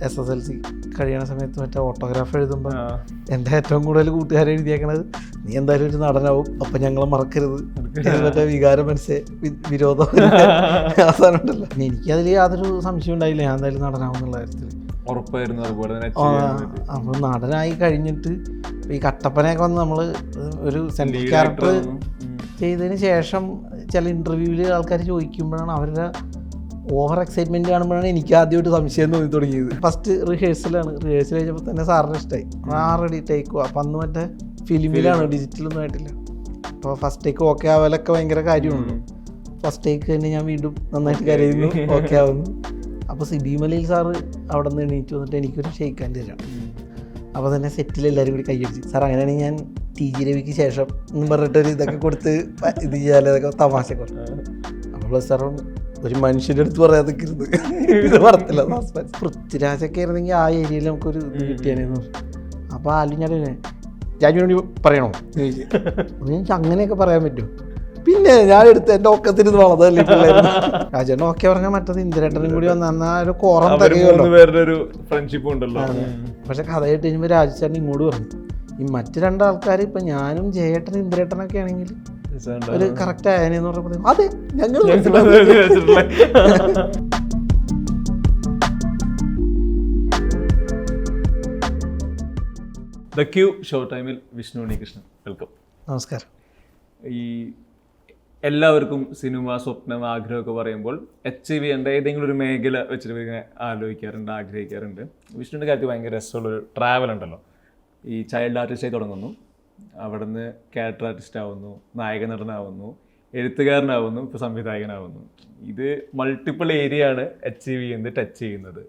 SSLC കഴിയണ സമയത്ത് മറ്റേ autograph എഴുതുമ്പോൾ എൻ്റെ ഏറ്റവും കൂടുതൽ കൂട്ടുകാരെ എഴുതിയേക്കണത് നീ എന്തായാലും ഒരു നടനാവും അപ്പം ഞങ്ങൾ മറക്കരുത് മറ്റേ വികാരം മനസ്സേ വിരോധം അവസാനം ഉണ്ടല്ലോ. എനിക്കതിൽ യാതൊരു സംശയം ഉണ്ടായില്ല, ഞാൻ എന്തായാലും നടനാവും എന്നുള്ള കാര്യത്തിൽ ഉറപ്പായിരുന്നു. അതുപോലെ അപ്പോൾ നടനായി കഴിഞ്ഞിട്ട് ഈ കട്ടപ്പനയൊക്കെ വന്ന് നമ്മൾ ഒരു സെൻട്രൽ ക്യാരക്ടർ ചെയ്തതിന് ശേഷം ചില ഇൻ്റർവ്യൂവിൽ ആൾക്കാർ ചോദിക്കുമ്പോഴാണ് അവരുടെ ഓവർ എക്സൈറ്റ്മെൻറ്റ് കാണുമ്പോഴാണ് എനിക്ക് ആദ്യമായിട്ട് സംശയം തോന്നി തുടങ്ങിയത്. ഫസ്റ്റ് റിഹേഴ്സൽ കഴിഞ്ഞപ്പോൾ തന്നെ സാറിന് ഇഷ്ടമായി, റെഡി ടേക്ക്. അപ്പം അന്ന് മറ്റേ ഫിലിമിലാണ്, ഡിജിറ്റലൊന്നും ആയിട്ടില്ല. അപ്പോൾ ഫസ്റ്റ് ടേക്ക് ഓക്കെ ആവലൊക്കെ ഭയങ്കര കാര്യമുള്ളൂ. ഫസ്റ്റ് ടേക്ക് തന്നെ ഞാൻ വീണ്ടും നന്നായിട്ട് കരയുന്നു, ഓക്കെ ആവുന്നു. അപ്പോൾ സിബി മലയിൽ സാറ് അവിടെ നിന്ന് എണീറ്റ് വന്നിട്ട് എനിക്കൊരു ഷെയ്ക്കാൻ തരാം. അപ്പോൾ തന്നെ സെറ്റിൽ എല്ലാവരും കൂടി കൈയടിച്ച്, സാർ അങ്ങനെയാണെങ്കിൽ ഞാൻ TG രവിക്ക് ശേഷം എന്ന് പറഞ്ഞിട്ടൊരു ഇതൊക്കെ കൊടുത്ത് ഇത് ചെയ്യാൻ ഇതൊക്കെ തമാശ കൊടുത്തു. അപ്പോൾ സാർ ഒരു മനുഷ്യൻ്റെ അടുത്ത് പറയാതെ ഇത് പറത്തില്ല. പൃഥ്വിരാജൊക്കെ ആയിരുന്നെങ്കിൽ ആ ഏരിയയിൽ നമുക്കൊരു ഇത് കിട്ടിയാനെന്ന് പറഞ്ഞു. അപ്പോൾ ആലും രാജുവിനോട് പറയണോ ചോദിച്ചു. അങ്ങനെയൊക്കെ പറയാൻ പറ്റുമോ? പിന്നെ ഞാൻ എടുത്ത് എൻ്റെ ഒക്കത്തിന് ഇത് വളർന്നല്ലേ പിള്ളേരുന്നു. രാജേട്ടൻ ഓക്കെ പറഞ്ഞാൽ മറ്റത് ഇന്ദിരേട്ടനും കൂടി വന്ന ഒരു കോറം തകയുമല്ലോ. പക്ഷെ കഥ കേട്ട് കഴിയുമ്പോൾ രാജേട്ടൻ ഇങ്ങോട്ട് പറഞ്ഞു, ഈ മറ്റു രണ്ടാൾക്കാർ ഇപ്പം ഞാനും ജയേട്ടനും ഇന്ദിരേട്ടനൊക്കെ ആണെങ്കിൽ ഒരു കറക്റ്റ് ആയനെന്ന് പറഞ്ഞപ്പോൾ അതെ ഞങ്ങൾ ദ ക്യൂ ഷോ ടൈമിൽ വിഷ്ണു ഉണ്ണികൃഷ്ണൻ, വെൽക്കം. നമസ്കാരം. ഈ എല്ലാവർക്കും സിനിമ സ്വപ്നം ആഗ്രഹമൊക്കെ പറയുമ്പോൾ അച്ചീവ് ചെയ്യേണ്ട ഏതെങ്കിലും ഒരു മേഖല വെച്ചിട്ട് ഇങ്ങനെ ആലോചിക്കാറുണ്ട്, ആഗ്രഹിക്കാറുണ്ട്. വിഷ്ണുവിൻ്റെ കാര്യത്തിൽ ഭയങ്കര രസമുള്ളൊരു ട്രാവൽ ഉണ്ടല്ലോ. ഈ ചൈൽഡ് ആർട്ടിസ്റ്റായി തുടങ്ങുന്നു, അവിടെ നിന്ന് ക്യാരക്ടർ ആർട്ടിസ്റ്റ് ആവുന്നു, നായക നടനാവുന്നു, എഴുത്തുകാരനാവുന്നു, ഇപ്പോൾ സംവിധായകനാവുന്നു. ഇത് മൾട്ടിപ്പിൾ ഏരിയ ആണ് അച്ചീവ് ചെയ്യുന്നത്, ടച്ച് ചെയ്യുന്നത്.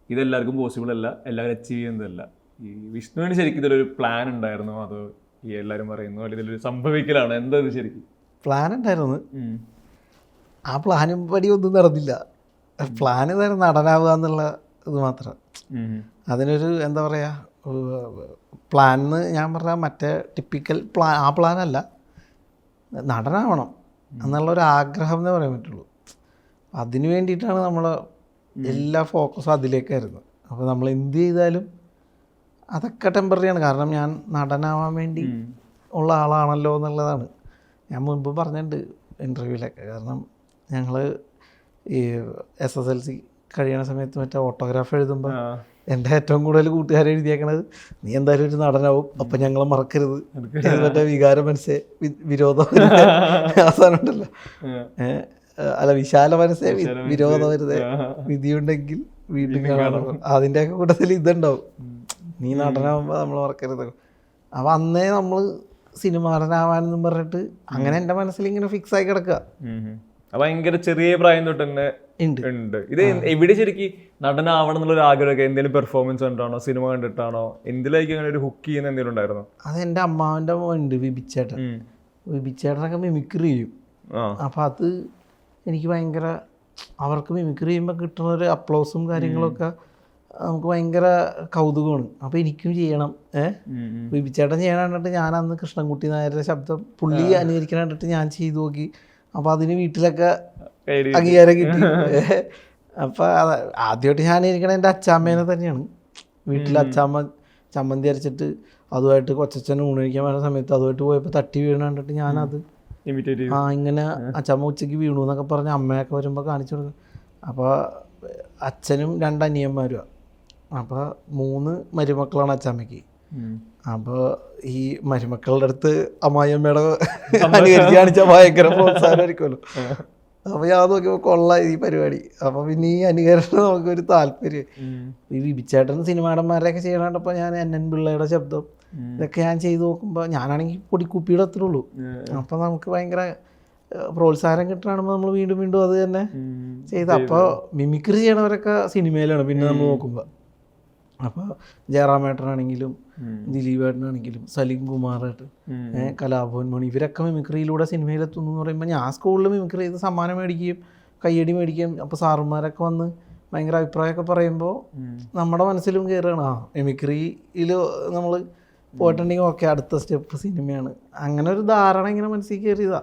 ഇതെല്ലാവർക്കും പോസിബിൾ അല്ല, എല്ലാവരും അച്ചീവ് ചെയ്യുന്നതല്ല. ഈ വിഷ്ണുവിന് ശരിക്കും ഇതിലൊരു പ്ലാൻ ഉണ്ടായിരുന്നോ, അതോ ഈ എല്ലാവരും പറയുന്നു അല്ലെങ്കിൽ ഇതിലൊരു സംഭവിക്കലാണോ, എന്താ ഇത് ശരിക്കും? പ്ലാൻ ഉണ്ടായിരുന്നു. ആ പ്ലാനും പടി ഒന്നും നടന്നില്ല. പ്ലാൻ ഇതായിരുന്നു നടനാവുക എന്നുള്ള ഇത് മാത്രം. അതിനൊരു എന്താ പറയുക, പ്ലാൻ ഞാൻ പറഞ്ഞാൽ മറ്റേ ടിപ്പിക്കൽ പ്ലാൻ, ആ പ്ലാനല്ല, നടനാവണം എന്നുള്ളൊരു ആഗ്രഹം എന്നേ പറയാൻ പറ്റുള്ളൂ. അതിന് വേണ്ടിയിട്ടാണ് നമ്മൾ എല്ലാ ഫോക്കസും അതിലേക്കായിരുന്നു. അപ്പോൾ നമ്മൾ എന്ത് ചെയ്താലും അതൊക്കെ ടെമ്പററിയാണ്. കാരണം ഞാൻ നടനാവാൻ വേണ്ടി ഉള്ള ആളാണല്ലോ എന്നുള്ളതാണ് ഞാൻ മുൻപ് പറഞ്ഞിട്ടുണ്ട് ഇൻ്റർവ്യൂവിലൊക്കെ. കാരണം ഞങ്ങൾ ഈ SSLC കഴിയണ സമയത്ത് മറ്റേ ഓട്ടോഗ്രാഫ് എഴുതുമ്പോൾ എൻ്റെ ഏറ്റവും കൂടുതൽ കൂട്ടുകാരെ എഴുതിയേക്കണത് നീ എന്തായാലും ഒരു നടനാവും അപ്പം ഞങ്ങൾ മറക്കരുത് മറ്റേ വികാരം മനസ്സേ വിരോധം അവസാനം ഉണ്ടല്ലോ. അല്ല, വിശാല മനസ്സേ വിരോധം വരുതേ വിധിയുണ്ടെങ്കിൽ വീണ്ടും കാണണം. അതിൻ്റെയൊക്കെ കൂട്ടത്തിൽ ഇതുണ്ടാവും, നീ നടനാവുമ്പോൾ നമ്മൾ മറക്കരുത്. അപ്പം അന്നേ നമ്മൾ സിനിമ നടനാവാനെന്നും പറഞ്ഞിട്ട് അങ്ങനെ എൻ്റെ മനസ്സിൽ ഇങ്ങനെ ഫിക്സ് ആയി കിടക്കുക. ഭയങ്കര ചെറിയ പ്രായം തൊട്ട് തന്നെ ഉണ്ട്. ഇത് എവിടെ ശരിക്കും നടനാവണം എന്നുള്ളൊരു ആഗ്രഹമൊക്കെ എന്തെങ്കിലും പെർഫോമൻസ് കണ്ടിട്ടാണോ, സിനിമ കണ്ടിട്ടാണോ, എന്തിലേക്ക് അങ്ങനെ ഒരു ഹുക്ക് ചെയ്യുന്ന എന്തെങ്കിലും ഉണ്ടായിരുന്നോ? അത് എൻ്റെ അമ്മാവൻ്റെ മോനുണ്ട് വിഭിച്ചേട്ടൻ. വിഭിച്ചേട്ടനൊക്കെ മിമിക്രി ചെയ്യും. അപ്പം അത് എനിക്ക് ഭയങ്കര, അവർക്ക് മിമിക്രി ചെയ്യുമ്പോൾ കിട്ടുന്ന ഒരു അപ്ലോസും കാര്യങ്ങളൊക്കെ നമുക്ക് ഭയങ്കര കൗതുകമാണ്. അപ്പോൾ എനിക്കും ചെയ്യണം. വിഭിച്ചേട്ടൻ ചെയ്യണ കണ്ടിട്ട് ഞാൻ അന്ന് കൃഷ്ണൻകുട്ടി നായരുടെ ശബ്ദം പുള്ളി അനുകരിക്കണ കണ്ടിട്ട് ഞാൻ ചെയ്തു നോക്കി. അപ്പോൾ അതിന് വീട്ടിലൊക്കെ അംഗീകാരം കിട്ടി. അപ്പോൾ ആദ്യമായിട്ട് ഞാൻ ഇരിക്കണത് എൻ്റെ അച്ചാമ്മേനെ തന്നെയാണ്. വീട്ടിൽ അച്ചാമ്മ ചമ്മന്തി അരച്ചിട്ട് അതുമായിട്ട് കൊച്ചച്ഛൻ ഊണ് കഴിക്കാൻ വരുന്ന സമയത്ത് അതുമായിട്ട് പോയപ്പോൾ തട്ടി വീണ് കണ്ടിട്ട് ഞാനത് ഇങ്ങനെ അച്ചാമ്മ ഉച്ചയ്ക്ക് വീണു എന്നൊക്കെ പറഞ്ഞ് അമ്മയൊക്കെ വരുമ്പോൾ കാണിച്ചു കൊടുക്കും. അപ്പോൾ അച്ഛനും 2 അനിയന്മാരുമാണ്. അപ്പോൾ 3 മരുമക്കളാണ് അച്ചാമ്മയ്ക്ക്. അപ്പോൾ ഈ മരുമക്കളുടെ അടുത്ത് അമ്മായിയമ്മയുടെ അനുകരിച്ച് കാണിച്ചാൽ ഭയങ്കര പ്രോത്സാഹനമായിരിക്കുമല്ലോ. അപ്പോൾ ഞാൻ നോക്കിയപ്പോൾ കൊള്ളാം ഈ പരിപാടി. അപ്പോൾ പിന്നെ ഈ അനുകരണം നമുക്കൊരു താല്പര്യം. ഈ വിഭിച്ചേട്ടൻ സിനിമാടന്മാരെയൊക്കെ ചെയ്യണ കണ്ടപ്പോൾ ഞാൻ NN പിള്ളയുടെ ശബ്ദം ഇതൊക്കെ ഞാൻ ചെയ്ത് നോക്കുമ്പോൾ ഞാനാണെങ്കിൽ പൊടിക്കുപ്പിയുടെ അത്രേ ഉള്ളൂ. അപ്പോൾ നമുക്ക് ഭയങ്കര പ്രോത്സാഹനം കിട്ടണമ്പോൾ നമ്മൾ വീണ്ടും വീണ്ടും അത് തന്നെ ചെയ്ത്. അപ്പോൾ മിമിക്രി ചെയ്യണവരൊക്കെ സിനിമയിലാണ് പിന്നെ നമ്മൾ നോക്കുമ്പോൾ. അപ്പോൾ ജയറാമേട്ടനാണെങ്കിലും ദിലീപേട്ടനാണെങ്കിലും സലീം കുമാറായിട്ട് കലാഭവൻ മണി ഇവരൊക്കെ മിമിക്രിയിലൂടെ സിനിമയിലെത്തുന്നു എന്ന് പറയുമ്പോൾ ഞാൻ സ്കൂളിൽ മിമിക്രി ചെയ്ത് സമ്മാനം മേടിക്കുകയും കയ്യടി മേടിക്കുകയും അപ്പോൾ സാറുമാരൊക്കെ വന്ന് ഭയങ്കര അഭിപ്രായമൊക്കെ പറയുമ്പോൾ നമ്മുടെ മനസ്സിലും കയറുകയാണ് മിമിക്രിയിൽ നമ്മൾ പോയിട്ടുണ്ടെങ്കിൽ ഓക്കെ അടുത്ത സ്റ്റെപ്പ് സിനിമയാണ്. അങ്ങനെ ഒരു ധാരണ ഇങ്ങനെ മനസ്സിൽ കയറിയതാ.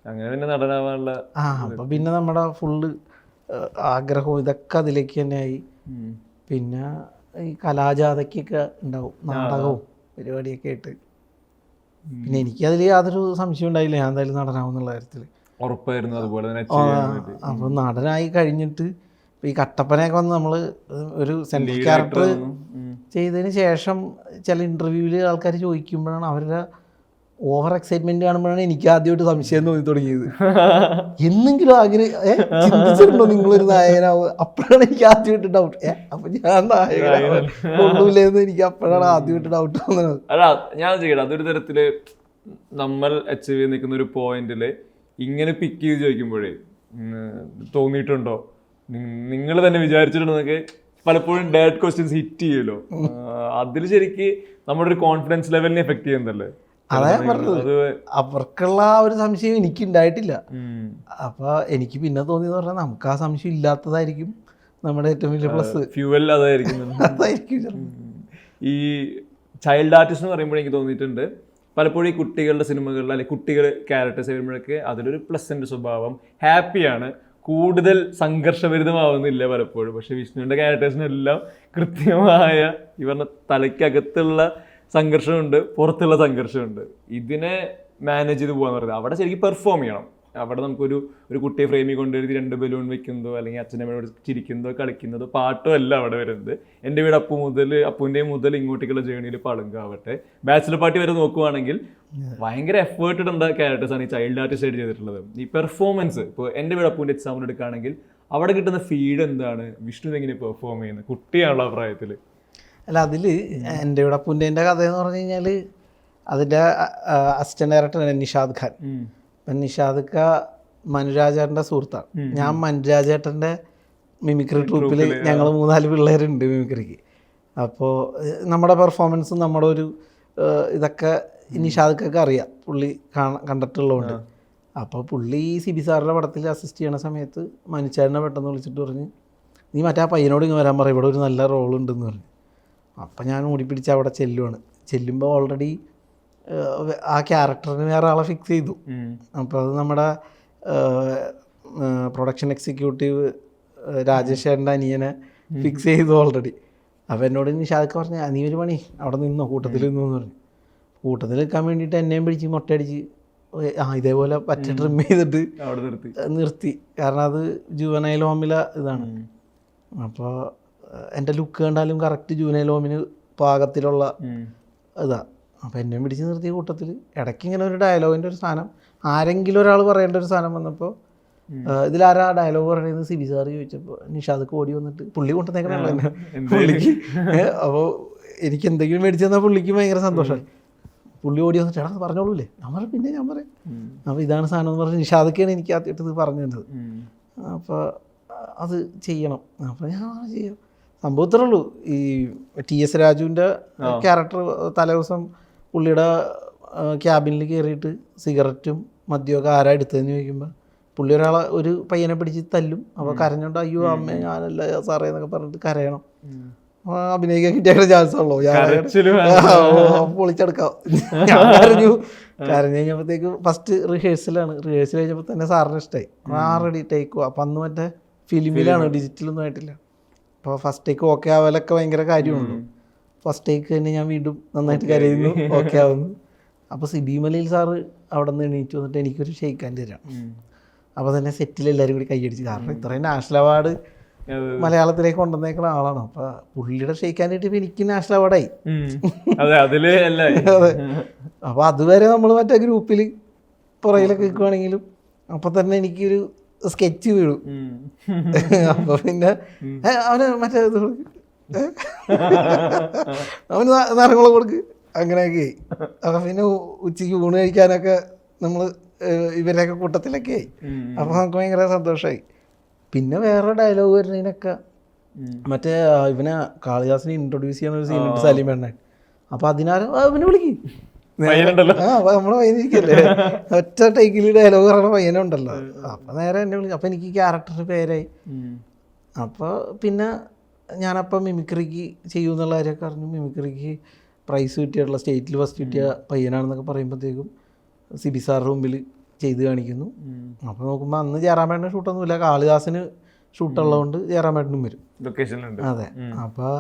അങ്ങനെ പിന്നെ നടനാവാനുള്ള അപ്പം പിന്നെ നമ്മുടെ ഫുള്ള് ആഗ്രഹവും ഇതൊക്കെ അതിലേക്ക് തന്നെ ആയി. പിന്നെ ഈ കലാജാഥയ്ക്കൊക്കെ ഉണ്ടാവും, നാടകവും പരിപാടിയൊക്കെ ആയിട്ട്. പിന്നെ എനിക്കതിൽ യാതൊരു സംശയം ഉണ്ടായില്ല, ഞാൻ എന്തായാലും നടനാവും എന്നുള്ള കാര്യത്തിൽ ഉറപ്പായിരുന്നു. അതുപോലെ തന്നെ അപ്പോൾ നടനായി കഴിഞ്ഞിട്ട് ഈ കട്ടപ്പനയൊക്കെ വന്ന് നമ്മൾ ഒരു സെൻട്രൽ ക്യാരക്ടർ ചെയ്തതിന് ശേഷം ചില ഇൻ്റർവ്യൂവിൽ ആൾക്കാർ ചോദിക്കുമ്പോഴാണ് അവരുടെ ഓവർ എക്സൈറ്റ്മെന്റ് കാണുമ്പോഴാണ് എനിക്ക് ആദ്യമായിട്ട് സംശയം തോന്നി തുടങ്ങിയത്. എന്നെങ്കിലും ചിന്തിച്ചിട്ടുണ്ടോ നിങ്ങളൊരു നായകനാവും? അപ്പോഴാണ് എനിക്ക് ആദ്യമായിട്ട് ഡൗട്ട്, അപ്പൊ ഞാൻ നായകനാവില്ലെന്ന് എനിക്ക് അപ്പോഴാണ് ആദ്യമായിട്ട് ഡൗട്ട് തോന്നുന്നത്. അല്ല ഞാൻ ചെയ്യണം, അതൊരു തരത്തില് നമ്മൾ അച്ചീവ് ചെയ്ത് നിൽക്കുന്ന ഒരു പോയിന്റില് ഇങ്ങനെ പിക്ക് ചെയ്ത് ചോദിക്കുമ്പോഴേ തോന്നിയിട്ടുണ്ടോ, നിങ്ങൾ തന്നെ വിചാരിച്ചിട്ടുണ്ടെന്നൊക്കെ പലപ്പോഴും ഡയറക്റ്റ് ക്വസ്റ്റ്യൻസ് ഹിറ്റ് ചെയ്യുമല്ലോ. അതിൽ ശരിക്ക് നമ്മുടെ ഒരു കോൺഫിഡൻസ് ലെവലിനെ എഫക്ട് ചെയ്യുന്നതല്ലേ? അതാ പറഞ്ഞത്, അവർക്കുള്ള ആ ഒരു സംശയം എനിക്ക് ഉണ്ടായിട്ടില്ല. അപ്പൊ എനിക്ക് പിന്നെ തോന്നിയെന്ന് പറഞ്ഞാൽ നമുക്ക് ആ സംശയം ഇല്ലാത്തതായിരിക്കും നമ്മുടെ ഏറ്റവും വലിയ പ്ലസ്, ഫ്യൂവൽ അതായിരിക്കും. ഈ ചൈൽഡ് ആർട്ടിസ്റ്റ് എന്ന് പറയുമ്പോൾ എനിക്ക് തോന്നിയിട്ടുണ്ട് പലപ്പോഴും ഈ കുട്ടികളുടെ സിനിമകളിൽ അല്ലെങ്കിൽ കുട്ടികൾ ക്യാരക്ടേഴ്സ് വരുമ്പോഴൊക്കെ അതിലൊരു പ്ലസന്റ് സ്വഭാവം, ഹാപ്പിയാണ്, കൂടുതൽ സംഘർഷഭരിതമാവുന്നില്ല പലപ്പോഴും. പക്ഷെ വിഷ്ണുവിൻ്റെ ക്യാരക്ടേഴ്സിനെല്ലാം കൃത്യമായ ഈ പറഞ്ഞ തലയ്ക്കകത്തുള്ള സംഘർഷമുണ്ട്, പുറത്തുള്ള സംഘർഷമുണ്ട്. ഇതിനെ മാനേജ് ചെയ്ത് പോകാന്ന് പറയുന്നത് അവിടെ ശരിക്കും പെർഫോം ചെയ്യണം. അവിടെ നമുക്കൊരു കുട്ടിയെ ഫ്രെയിമിൽ കൊണ്ടുവരുത്തി 2 ബലൂൺ വെക്കുന്നതോ അല്ലെങ്കിൽ അച്ഛനമ്മയോട് ചിരിക്കുന്നതോ കളിക്കുന്നതോ പാട്ടോ അല്ല അവിടെ വരുന്നത്. എൻ്റെ വീട് അപ്പൂൻ്റെ മുതൽ ഇങ്ങോട്ടേക്കുള്ള ജേണിയിൽ പളുങ്കാവട്ടെ, ബാച്ചിലർ പാർട്ടി വരെ നോക്കുവാണെങ്കിൽ ഭയങ്കര എഫേർട്ടഡ് ഉള്ള ക്യാരക്ടേഴ്സാണ് ഈ ചൈൽഡ് ആർട്ടിസ്റ്റ് ആയിട്ട് ചെയ്തിട്ടുള്ളത്. ഈ പെർഫോമൻസ് ഇപ്പോൾ എൻ്റെ വീട് അപ്പൂൻ്റെ എക്സാമ്പിൾ എടുക്കുകയാണെങ്കിൽ അവിടെ കിട്ടുന്ന ഫീഡ് എന്താണ്, വിഷ്ണു എങ്ങനെ പെർഫോം ചെയ്യുന്നത് കുട്ടിയാണുള്ള അഭിപ്രായത്തിൽ? അല്ല, അതിൽ എൻ്റെ ഇവിടെ പുൻ്റേൻ്റെ കഥ എന്ന് പറഞ്ഞു കഴിഞ്ഞാൽ അതിൻ്റെ അസിസ്റ്റന്റ് ഡയറക്ടർ നിഷാദ് ഖാൻ. അപ്പം നിഷാദ് ഖാൻ മനുരാജേട്ടൻ്റെ സുഹൃത്താണ്. ഞാൻ മനുരാജേട്ടൻ്റെ മിമിക്രി ട്രൂപ്പിൽ ഞങ്ങൾ 3-4 പിള്ളേരുണ്ട് മിമിക്രിക്ക്. അപ്പോൾ നമ്മുടെ പെർഫോമൻസും നമ്മുടെ ഒരു ഇതൊക്കെ നിഷാദ് ഖാക്ക് അറിയാം, പുള്ളി കണ്ടിട്ടുള്ളതുകൊണ്ട്. അപ്പോൾ പുള്ളി സിബി സാറിൻ്റെ പടത്തിൽ അസിസ്റ്റ് ചെയ്യണ സമയത്ത് മനുചേട്ടനെ പെട്ടെന്ന് വിളിച്ചിട്ട് പറഞ്ഞ്, നീ മറ്റേ ആ പയ്യനോട് ഇങ്ങ് വരാൻ പറയും, ഇവിടെ ഒരു നല്ല റോളുണ്ടെന്ന് പറഞ്ഞു. അപ്പം ഞാൻ ഓടിപ്പിടിച്ച് അവിടെ ചെല്ലുമ്പോൾ ഓൾറെഡി ആ ക്യാരക്ടറിന് വേറെ ആളെ ഫിക്സ് ചെയ്തു. അപ്പോൾ അത് നമ്മുടെ പ്രൊഡക്ഷൻ എക്സിക്യൂട്ടീവ് രാജേഷേൻ്റെ അനിയനെ ഫിക്സ് ചെയ്തു ഓൾറെഡി. അപ്പോൾ എന്നോട് നിഷാദൊക്കെ പറഞ്ഞു, നീ ഒരു പണി അവിടെ നിന്നോ, കൂട്ടത്തിൽ നിന്നോന്ന് പറഞ്ഞു. കൂട്ടത്തിൽ നിൽക്കാൻ വേണ്ടിയിട്ട് എന്നെയും പിടിച്ച് മൊട്ടയടിച്ച് ഇതേപോലെ പറ്റ ട്രിം ചെയ്തിട്ട് നിർത്തി. കാരണം അത് ജുവനൈൽ ഹോമിലെ ഇതാണ്. അപ്പോൾ എൻ്റെ ലുക്ക് കണ്ടാലും കറക്റ്റ് ജൂനൈൽ ഹോമിന് പാകത്തിലുള്ള ഇതാ. അപ്പോൾ എന്നെയും പിടിച്ച് നിർത്തിയ കൂട്ടത്തിൽ ഇടയ്ക്ക് ഇങ്ങനെ ഒരു ഡയലോഗിൻ്റെ ഒരു സാധനം, ആരെങ്കിലും ഒരാൾ പറയേണ്ട ഒരു സാധനം വന്നപ്പോൾ ഇതിലാരാ ഡയലോഗ് പറയുന്നത് സിബി സാറ് ചോദിച്ചപ്പോൾ നിഷാദ് ഓടി വന്നിട്ട് പുള്ളി കൊണ്ടുവന്നേക്കണല്ലോ എന്നെ പുള്ളിക്ക്. അപ്പോൾ എനിക്ക് എന്തെങ്കിലും മേടിച്ചു തന്നാൽ പുള്ളിക്ക് ഭയങ്കര സന്തോഷമായി. പുള്ളി ഓടി വന്നിട്ട് എടാ പറഞ്ഞോളൂല്ലേ, ഞാൻ പറയാം പിന്നെ ഞാൻ പറയാം. അപ്പോൾ ഇതാണ് സാധനം എന്ന് പറഞ്ഞ് നിഷാദൊക്കെയാണ് എനിക്ക് ആദ്യമായിട്ട് ഇത് പറഞ്ഞു തന്നത്. അപ്പോൾ അത് ചെയ്യണം. അപ്പോൾ ഞാൻ ചെയ്യാം. സംഭവത്തിലുള്ളൂ ഈ TS രാജുവിൻ്റെ ക്യാരക്ടർ തലേദിവസം പുള്ളിയുടെ ക്യാബിനിൽ കയറിയിട്ട് സിഗരറ്റും മദ്യമൊക്കെ ആരാ എടുത്തതെന്ന് ചോദിക്കുമ്പോൾ പുള്ളി ഒരു പയ്യനെ പിടിച്ച് തല്ലും. അപ്പോൾ കരഞ്ഞോണ്ട് അയ്യോ അമ്മ ഞാനല്ല സാറേ എന്നൊക്കെ പറഞ്ഞിട്ട് കരയണം. അഭിനയിക്കാൻ കിട്ടിയ ചാൻസ് ഉള്ളൂ, പൊളിച്ചെടുക്കാം. ഞാൻ കരഞ്ഞു കഴിഞ്ഞപ്പോഴത്തേക്ക് ഫസ്റ്റ് റിഹേഴ്സൽ കഴിഞ്ഞപ്പോൾ തന്നെ സാറിന് ഇഷ്ടമായി. റെഡി ടേക്കോ. അപ്പം അന്ന് മറ്റേ ഫിലിമിലാണ്, ഡിജിറ്റലൊന്നും ആയിട്ടില്ല. അപ്പോൾ ഫസ്റ്റ് ടേക്ക് ഓക്കെ ആവാലൊക്കെ ഭയങ്കര കാര്യമുള്ളൂ. ഫസ്റ്റ് ടേക്ക് തന്നെ ഞാൻ വീണ്ടും നന്നായിട്ട് കരയുന്നു, ഓക്കെ ആവുന്നു. അപ്പോൾ സിബി മലയിൽ സാറ് അവിടെ നിന്ന് എണീറ്റ് വന്നിട്ട് എനിക്കൊരു ഷെയ്ക്കാൻ തരാം. അപ്പോൾ തന്നെ സെറ്റിൽ എല്ലാവരും കൂടി കൈയടിച്ച്, കാരണം ഇത്രയും നാഷണൽ അവാർഡ് മലയാളത്തിലേക്ക് കൊണ്ടുവന്നേക്കുന്ന ആളാണ്. അപ്പോൾ പുള്ളിയുടെ ഷെയ്ക്കാൻ കിട്ടിയപ്പോൾ എനിക്ക് നാഷണൽ അവാർഡായി. അതെ. അപ്പോൾ അതുവരെ നമ്മൾ മറ്റേ ഗ്രൂപ്പിൽ പുറകിലൊക്കെ നിൽക്കുവാണെങ്കിലും അപ്പോൾ തന്നെ എനിക്കൊരു സ്കെച്ച് വീഴും. അപ്പൊ പിന്നെ അവന് മറ്റേ ഇത് കൊടുക്ക്, അവന് നിറങ്ങളെ കൊടുക്ക്, അങ്ങനെയൊക്കെ. അപ്പൊ പിന്നെ ഉച്ചയ്ക്ക് ഊണ് കഴിക്കാനൊക്കെ നമ്മൾ ഇവരെയൊക്കെ കൂട്ടത്തിലൊക്കെ ആയി. അപ്പൊ നമുക്ക് ഭയങ്കര സന്തോഷമായി. പിന്നെ വേറെ ഡയലോഗ് വരുന്നതിനൊക്കെ മറ്റേ ഇവനെ കാളിദാസിനെ ഇൻട്രൊഡ്യൂസ് ചെയ്യുന്ന ഒരു സീനുണ്ട് സലീമേണ്ണൻ. അപ്പൊ അതിനാലും അവനെ വിളിക്കും, നമ്മളെ പയ്യനിരിക്കല്ലേ, ഒറ്റ ടൈക്കിൽ ഡയലോഗ് പറയണ പയ്യനുണ്ടല്ലോ. അപ്പൊ നേരെ എന്നെ വിളിക്കും. അപ്പൊ എനിക്ക് ക്യാരക്ടറിന് പേരായി. അപ്പോൾ പിന്നെ ഞാനപ്പം മിമിക്രിക്ക് ചെയ്യുമെന്നുള്ള കാര്യമൊക്കെ അറിഞ്ഞു. മിമിക്രിക്ക് പ്രൈസ് കിട്ടിയിട്ടുള്ള സ്റ്റേറ്റിൽ ഫസ്റ്റ് കിട്ടിയ പയ്യനാണെന്നൊക്കെ പറയുമ്പോഴത്തേക്കും സിബി സാറിൻ്റെ മുമ്പിൽ ചെയ്ത് കാണിക്കുന്നു. അപ്പോൾ നോക്കുമ്പോൾ അന്ന് ജയറാമേട്ടൻ്റെ ഷൂട്ടൊന്നുമില്ല, കാളിദാസിന് ഷൂട്ടുള്ളതുകൊണ്ട് ജയറാമേട്ടനും വരും ലൊക്കേഷനിലുണ്ട്. അതെ. അപ്പോൾ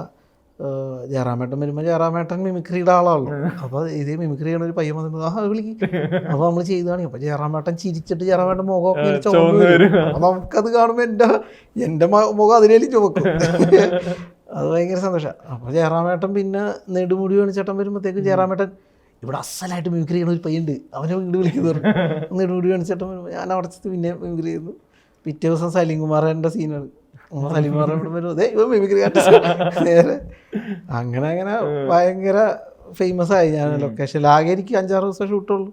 ജയറാമേട്ടൻ വരുമ്പോൾ ജയറാമേട്ടൻ മിമിക്രിയുടെ ആളാണല്ലോ. അപ്പോൾ ഇത് മിമിക്രി ചെയ്യണ ഒരു പയ്യൻ വന്നിട്ട് വിളിക്കും. അപ്പോൾ നമ്മൾ ചെയ്ത് കാണിക്കും. അപ്പോൾ ജയറാമേട്ടൻ ചിരിച്ചിട്ട് ജയറാമേട്ടൻ മുഖമൊക്കെ ചുവന്ന് വരും. അപ്പോൾ നമുക്കത് കാണുമ്പോൾ എൻ്റെ മുഖം അതിലേലും ചുവക്കും. അത് ഭയങ്കര സന്തോഷമാണ്. അപ്പോൾ ജയറാമേട്ടൻ പിന്നെ നെടുമുടി വേണിച്ചേട്ടൻ വരുമ്പോഴത്തേക്കും ജയറാമേട്ടൻ ഇവിടെ അസലായിട്ട് മിമിക്രി ചെയ്യണ ഒരു പയ്യുണ്ട്, അവനെ വീട് വിളിക്കുന്നത് നെടുമുടി വേണിച്ചേട്ടൻ വരുമ്പോൾ ഞാൻ അവിടെ പിന്നെ മിമിക്രി ചെയ്യുന്നു. പിറ്റേ ദിവസം സലീംകുമാറിൻ്റെ സീനാണ്. സലീംകുമാർ ഇവിടെ വരും, അതെ ഇവ മിമിക്രി നേരെ അങ്ങനെ ഭയങ്കര ഫേമസ് ആയി ഞാൻ ലൊക്കേഷനിൽ. ആകെ എനിക്ക് 5-6 ദിവസം ഷൂട്ടുള്ളൂ.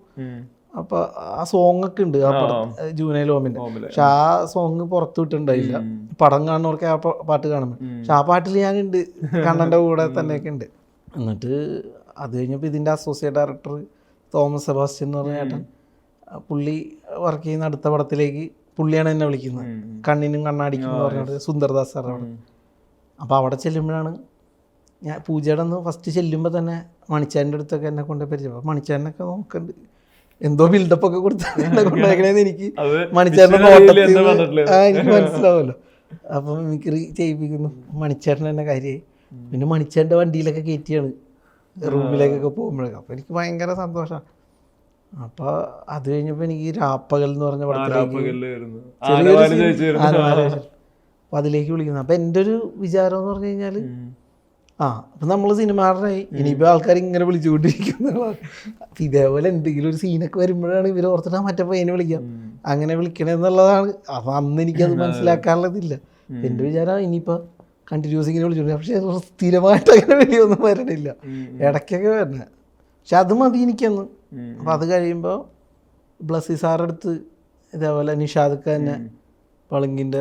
അപ്പോൾ ആ സോങ് ഒക്കെ ഉണ്ട് ആ പടം, ജൂനൈൽ ഓമിൻ്റെ. പക്ഷെ ആ സോങ് പുറത്തു വിട്ടിട്ടുണ്ടായില്ല. പടം കാണുന്നവർക്ക് ആ പാട്ട് കാണുമ്പോൾ. പക്ഷെ ആ പാട്ടിൽ ഞാനുണ്ട്, കണ്ണൻ്റെ കൂടെ തന്നെയൊക്കെ ഉണ്ട്. എന്നിട്ട് അത് കഴിഞ്ഞപ്പോൾ ഇതിൻ്റെ അസോസിയേറ്റ് ഡയറക്ടർ തോമസ് സെബാസ്റ്റ്യൻ എന്ന് പറഞ്ഞ ചേട്ടൻ, പുള്ളി വർക്ക് ചെയ്യുന്ന അടുത്ത പടത്തിലേക്ക് പുള്ളിയാണ് എന്നെ വിളിക്കുന്നത്. കണ്ണിനും കണ്ണാടിക്കും എന്ന് പറഞ്ഞിട്ട് സുന്ദർദാസ് സാറാണ്. അപ്പോൾ അവിടെ ചെല്ലുമ്പോഴാണ് ഞാൻ പൂജയുടെ ഒന്ന് ഫസ്റ്റ് ചെല്ലുമ്പോൾ തന്നെ മണിച്ചാൻ്റെ അടുത്തൊക്കെ എന്നെ കൊണ്ട് പരിചയം. അപ്പോൾ മണിച്ചാനൊക്കെ നോക്കുന്നുണ്ട്, എന്തോ ബിൽഡപ്പൊക്കെ കൊടുത്ത് എന്നെ കൊണ്ടുപോയക്കണേന്ന് എനിക്ക് മണിച്ചാൻ്റെ എനിക്ക് മനസ്സിലാവുമല്ലോ. അപ്പം മിമിക്രി ചെയ്യിപ്പിക്കുന്നു. മണിച്ചേട്ടൻ എന്നെ കാര്യമായി. പിന്നെ മണിച്ചേട്ടൻ്റെ വണ്ടിയിലൊക്കെ കയറ്റിയാണ് റൂമിലേക്കൊക്കെ പോകുമ്പോഴൊക്കെ. അപ്പോൾ എനിക്ക് ഭയങ്കര സന്തോഷമാണ്. അപ്പോൾ അത് കഴിഞ്ഞപ്പോൾ എനിക്ക് രാപ്പകൽ എന്ന് പറഞ്ഞ പടത്തിലേക്ക് അപ്പോൾ അതിലേക്ക് വിളിക്കുന്നത്. അപ്പോൾ എൻ്റെ ഒരു വിചാരം എന്ന് പറഞ്ഞു കഴിഞ്ഞാൽ അപ്പം നമ്മൾ സിനിമാടനായി, ഇനിയിപ്പോൾ ആൾക്കാർ ഇങ്ങനെ വിളിച്ചുകൊണ്ടിരിക്കും എന്നുള്ളതാണ്. അപ്പം ഇതേപോലെ എന്തെങ്കിലും ഒരു സീനൊക്കെ വരുമ്പോഴാണ് ഇവർ ഓർത്തിട്ട് മറ്റേ പയ്യനെ വിളിക്കാം, അങ്ങനെ വിളിക്കണമെന്നുള്ളതാണ്. അപ്പം അന്ന് എനിക്കത് മനസ്സിലാക്കാനുള്ളതില്ല. എൻ്റെ വിചാരം ഇനിയിപ്പോൾ കണ്ടിന്യൂസ് ഇങ്ങനെ വിളിച്ചോണ്ട്, പക്ഷേ സ്ഥിരമായിട്ട് അങ്ങനെ വിളിയൊന്നും വരണില്ല, ഇടയ്ക്കൊക്കെ വരണേ. പക്ഷെ അത് മതി എനിക്കന്ന്. അപ്പം അത് കഴിയുമ്പോൾ ബ്ലസ്സി സാറടുത്ത് ഇതേപോലെ നിഷാദൊക്കെ തന്നെ പളുങ്കിൻ്റെ